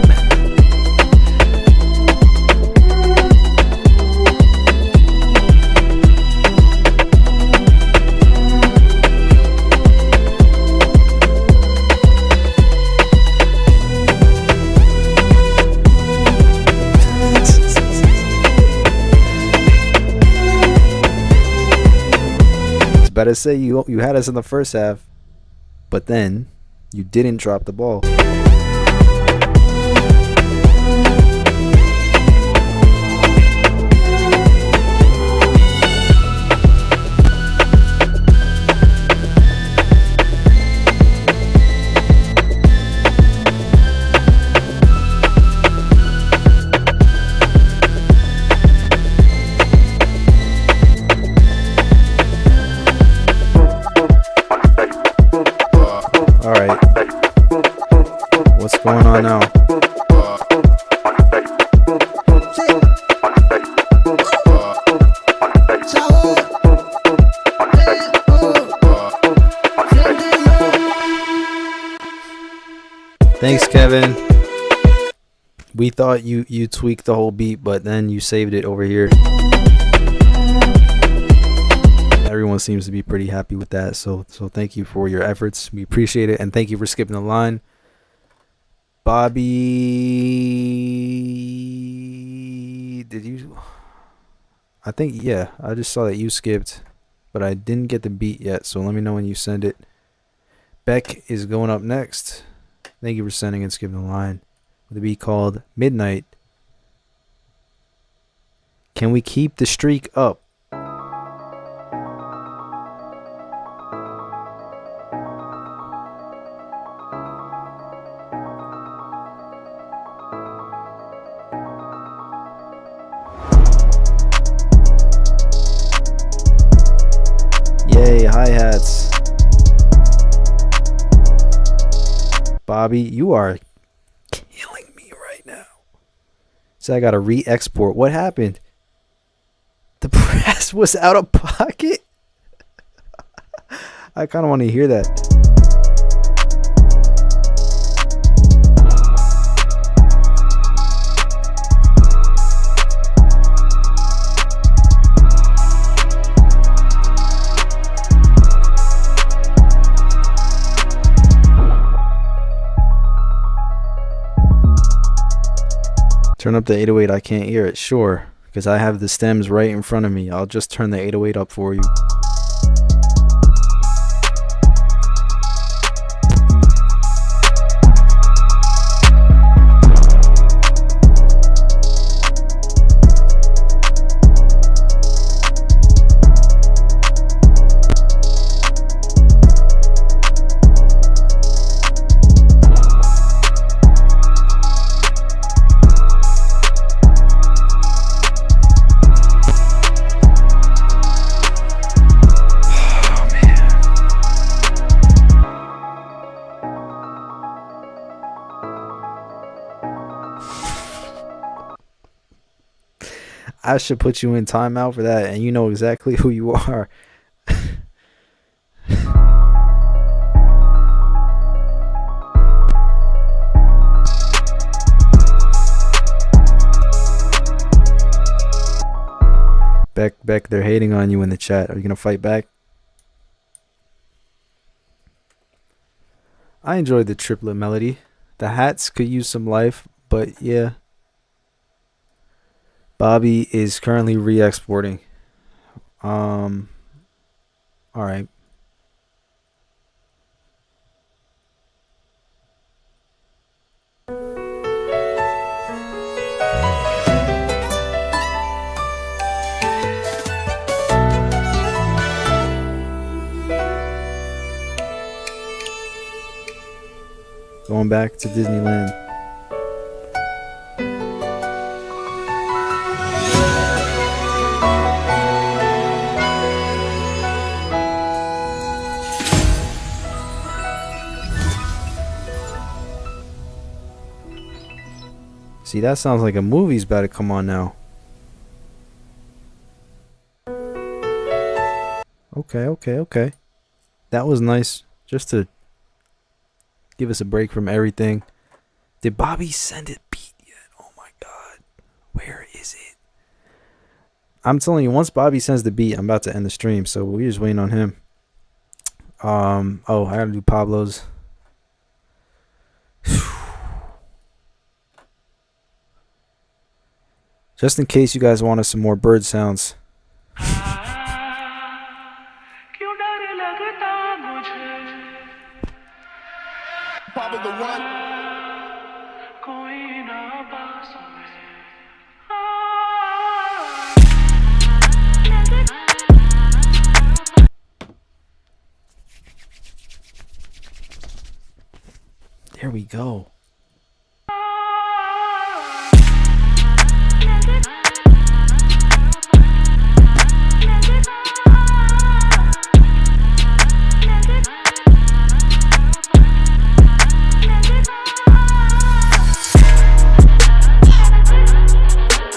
Speaker 1: Better say you had us in the first half, but then you didn't drop the ball. What's going on now? Thanks, Kevin. We thought you tweaked the whole beat, but then you saved it over here. Everyone seems to be pretty happy with that, so thank you for your efforts. We appreciate it, and thank you for skipping the line. Bobby, did you? I think, yeah, I just saw that you skipped, but I didn't get the beat yet, so let me know when you send it. Beck is going up next. Thank you for sending and skipping the line with a beat called Midnight. Can we keep the streak up? Yay, hi-hats. Bobby, you are killing me right now. So I got to re-export. What happened? The press was out of pocket? I kind of want to hear that. Turn up the 808, I can't hear it. Sure, because I have the stems right in front of me. I'll just turn the 808 up for you. I should put you in timeout for that, and you know exactly who you are. Beck, they're hating on you in the chat. Are you gonna fight back? I enjoyed the triplet melody. The hats could use some life, but yeah. Bobby is currently re-exporting. All right. Going back to Disneyland. See, that sounds like a movie's about to come on now. Okay. That was nice. Just to give us a break from everything. Did Bobby send it beat yet? Oh my god. Where is it? I'm telling you, once Bobby sends the beat, I'm about to end the stream. So we're just waiting on him. Oh, I gotta do Pablo's. Just in case you guys wanted some more bird sounds.
Speaker 6: Pablo the One.
Speaker 1: There we go.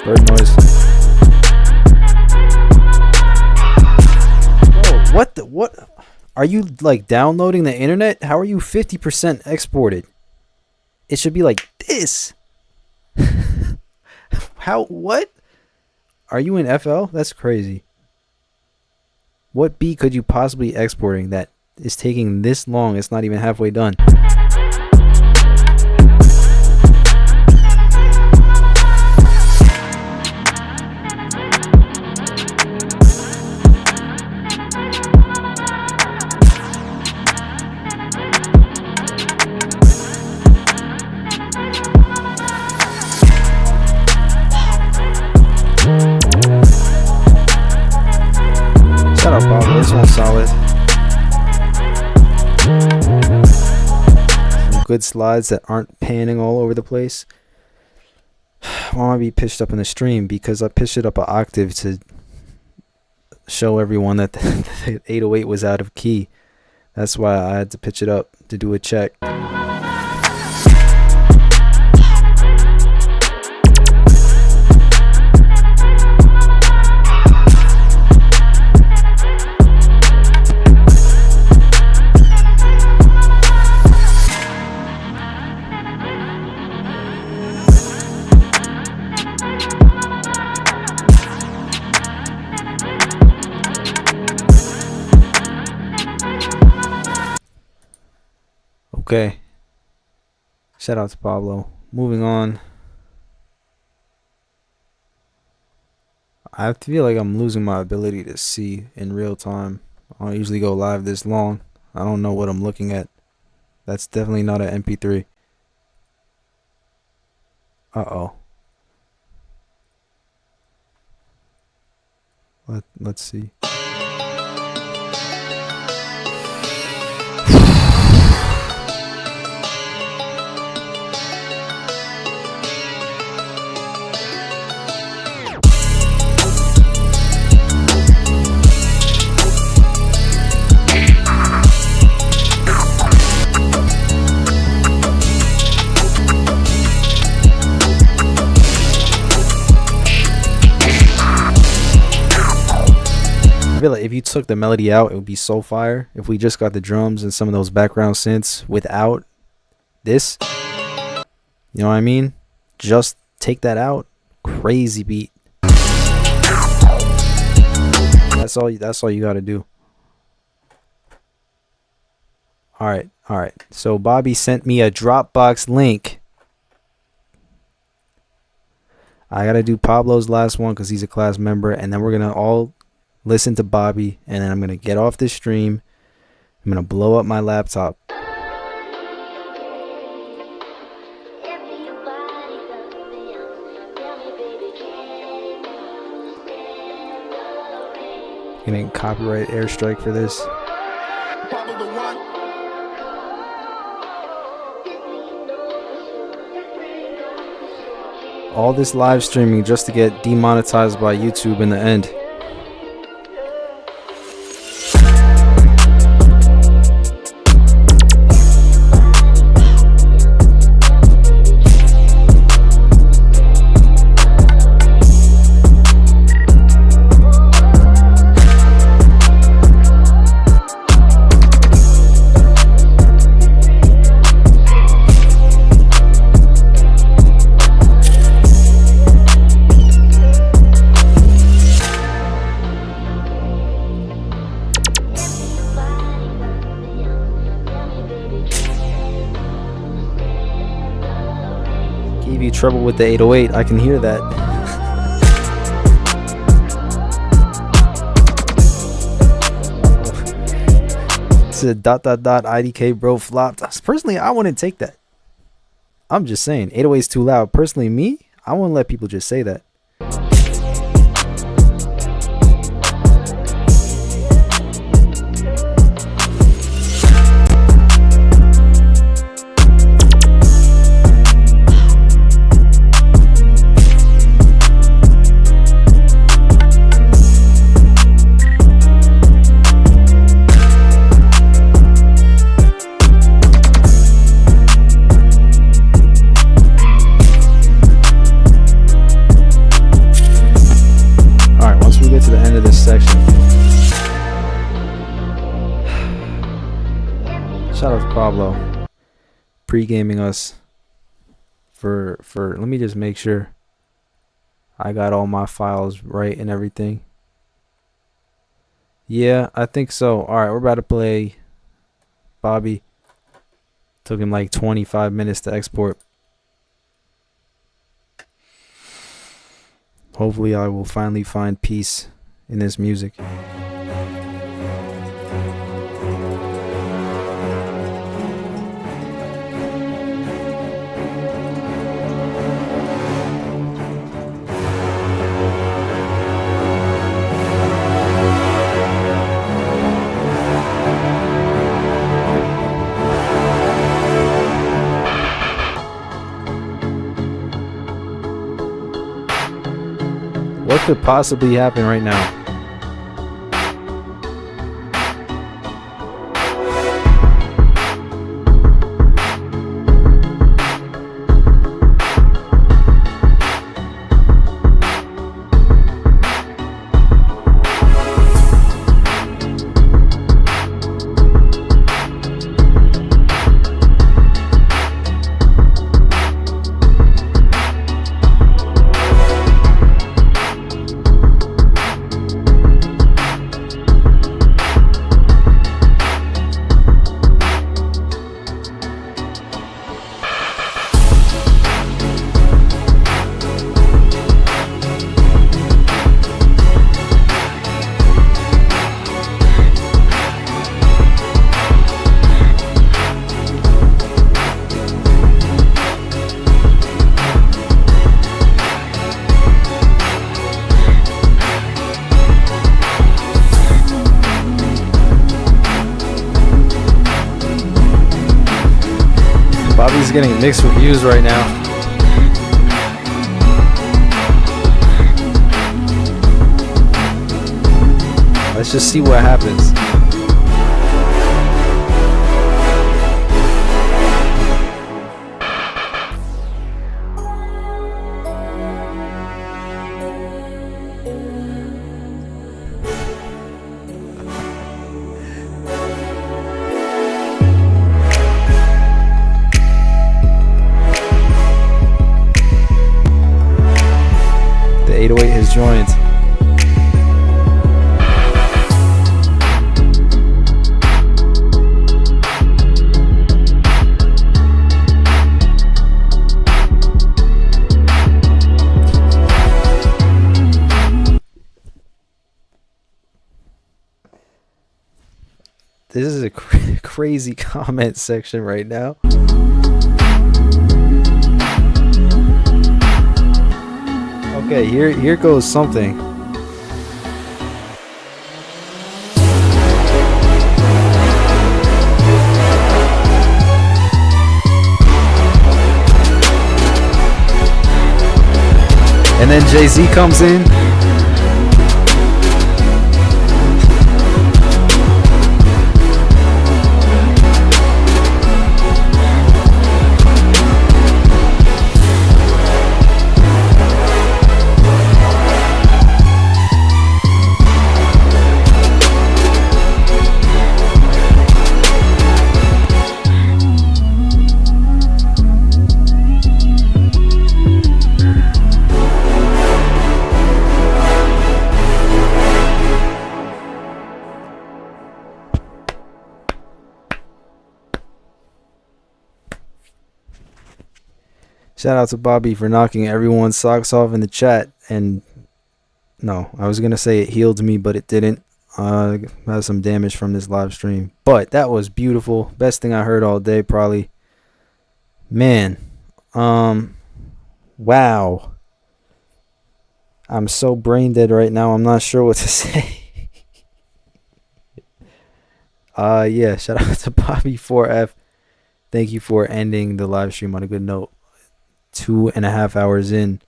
Speaker 1: Bird noise. Bro, what? Are you like downloading the internet? How are you 50% exported? It should be like this. What? Are you in FL? That's crazy. What beat could you possibly exporting that is taking this long? It's not even halfway done. Shut up, Bob. This one's solid. Some good slides that aren't panning all over the place. Why might be pitched up in the stream? Because I pitched it up an octave to show everyone that the 808 was out of key. That's why I had to pitch it up to do a check. Okay. Shout out to Pablo. Moving on. I feel like I'm losing my ability to see in real time. I don't usually go live this long. I don't know what I'm looking at. That's definitely not an MP3. Uh-oh. Let's see. I feel like if you took the melody out, it would be so fire. If we just got the drums and some of those background synths without this, you know what I mean? Just take that out. Crazy beat. That's all you got to do. All right. So Bobby sent me a Dropbox link. I got to do Pablo's last one cuz he's a class member, and then we're going to all listen to Bobby, and then I'm going to get off this stream. I'm going to blow up my laptop. Getting copyright airstrike for this.
Speaker 6: Pablo the One.
Speaker 1: All this live streaming just to get demonetized by YouTube in the end. Gave you trouble with the 808. I can hear that. Said ... IDK bro flopped. Personally, I wouldn't take that. I'm just saying 808 is too loud. Personally, me, I wouldn't let people just say that. Shout out to Pablo pre-gaming us for let me just make sure I got all my files right and everything. Yeah, I think so. Alright, we're about to play Bobby. Took him like 25 minutes to export. Hopefully I will finally find peace in this music. What could possibly happen right now? Bobby's getting mixed reviews right now. Let's just see what happens. The 808 has joined. This is a crazy comment section right now. Okay, here goes something. then Jay-Z comes in. Shout out to Bobby for knocking everyone's socks off in the chat. And no, I was going to say it healed me, but it didn't. I had some damage from this live stream. But that was beautiful. Best thing I heard all day, probably. Man. Wow. I'm so brain dead right now. I'm not sure what to say. Yeah, shout out to Bobby4F. Thank you for ending the live stream on a good note. 2.5 hours in.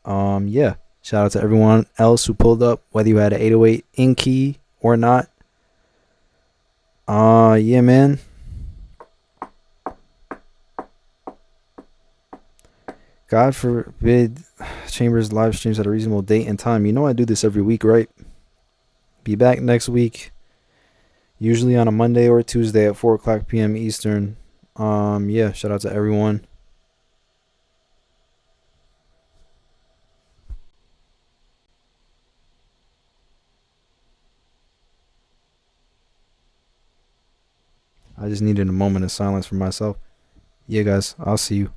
Speaker 1: Yeah, shout out to everyone else who pulled up, whether you had an 808 in key or not. Yeah, man. God forbid Chambers live streams at a reasonable date and time. You know I do this every week, right? Be back next week, usually on a Monday or Tuesday at 4 o'clock p.m. Eastern. Yeah, shout out to everyone. I just needed a moment of silence for myself. Yeah, guys, I'll see you.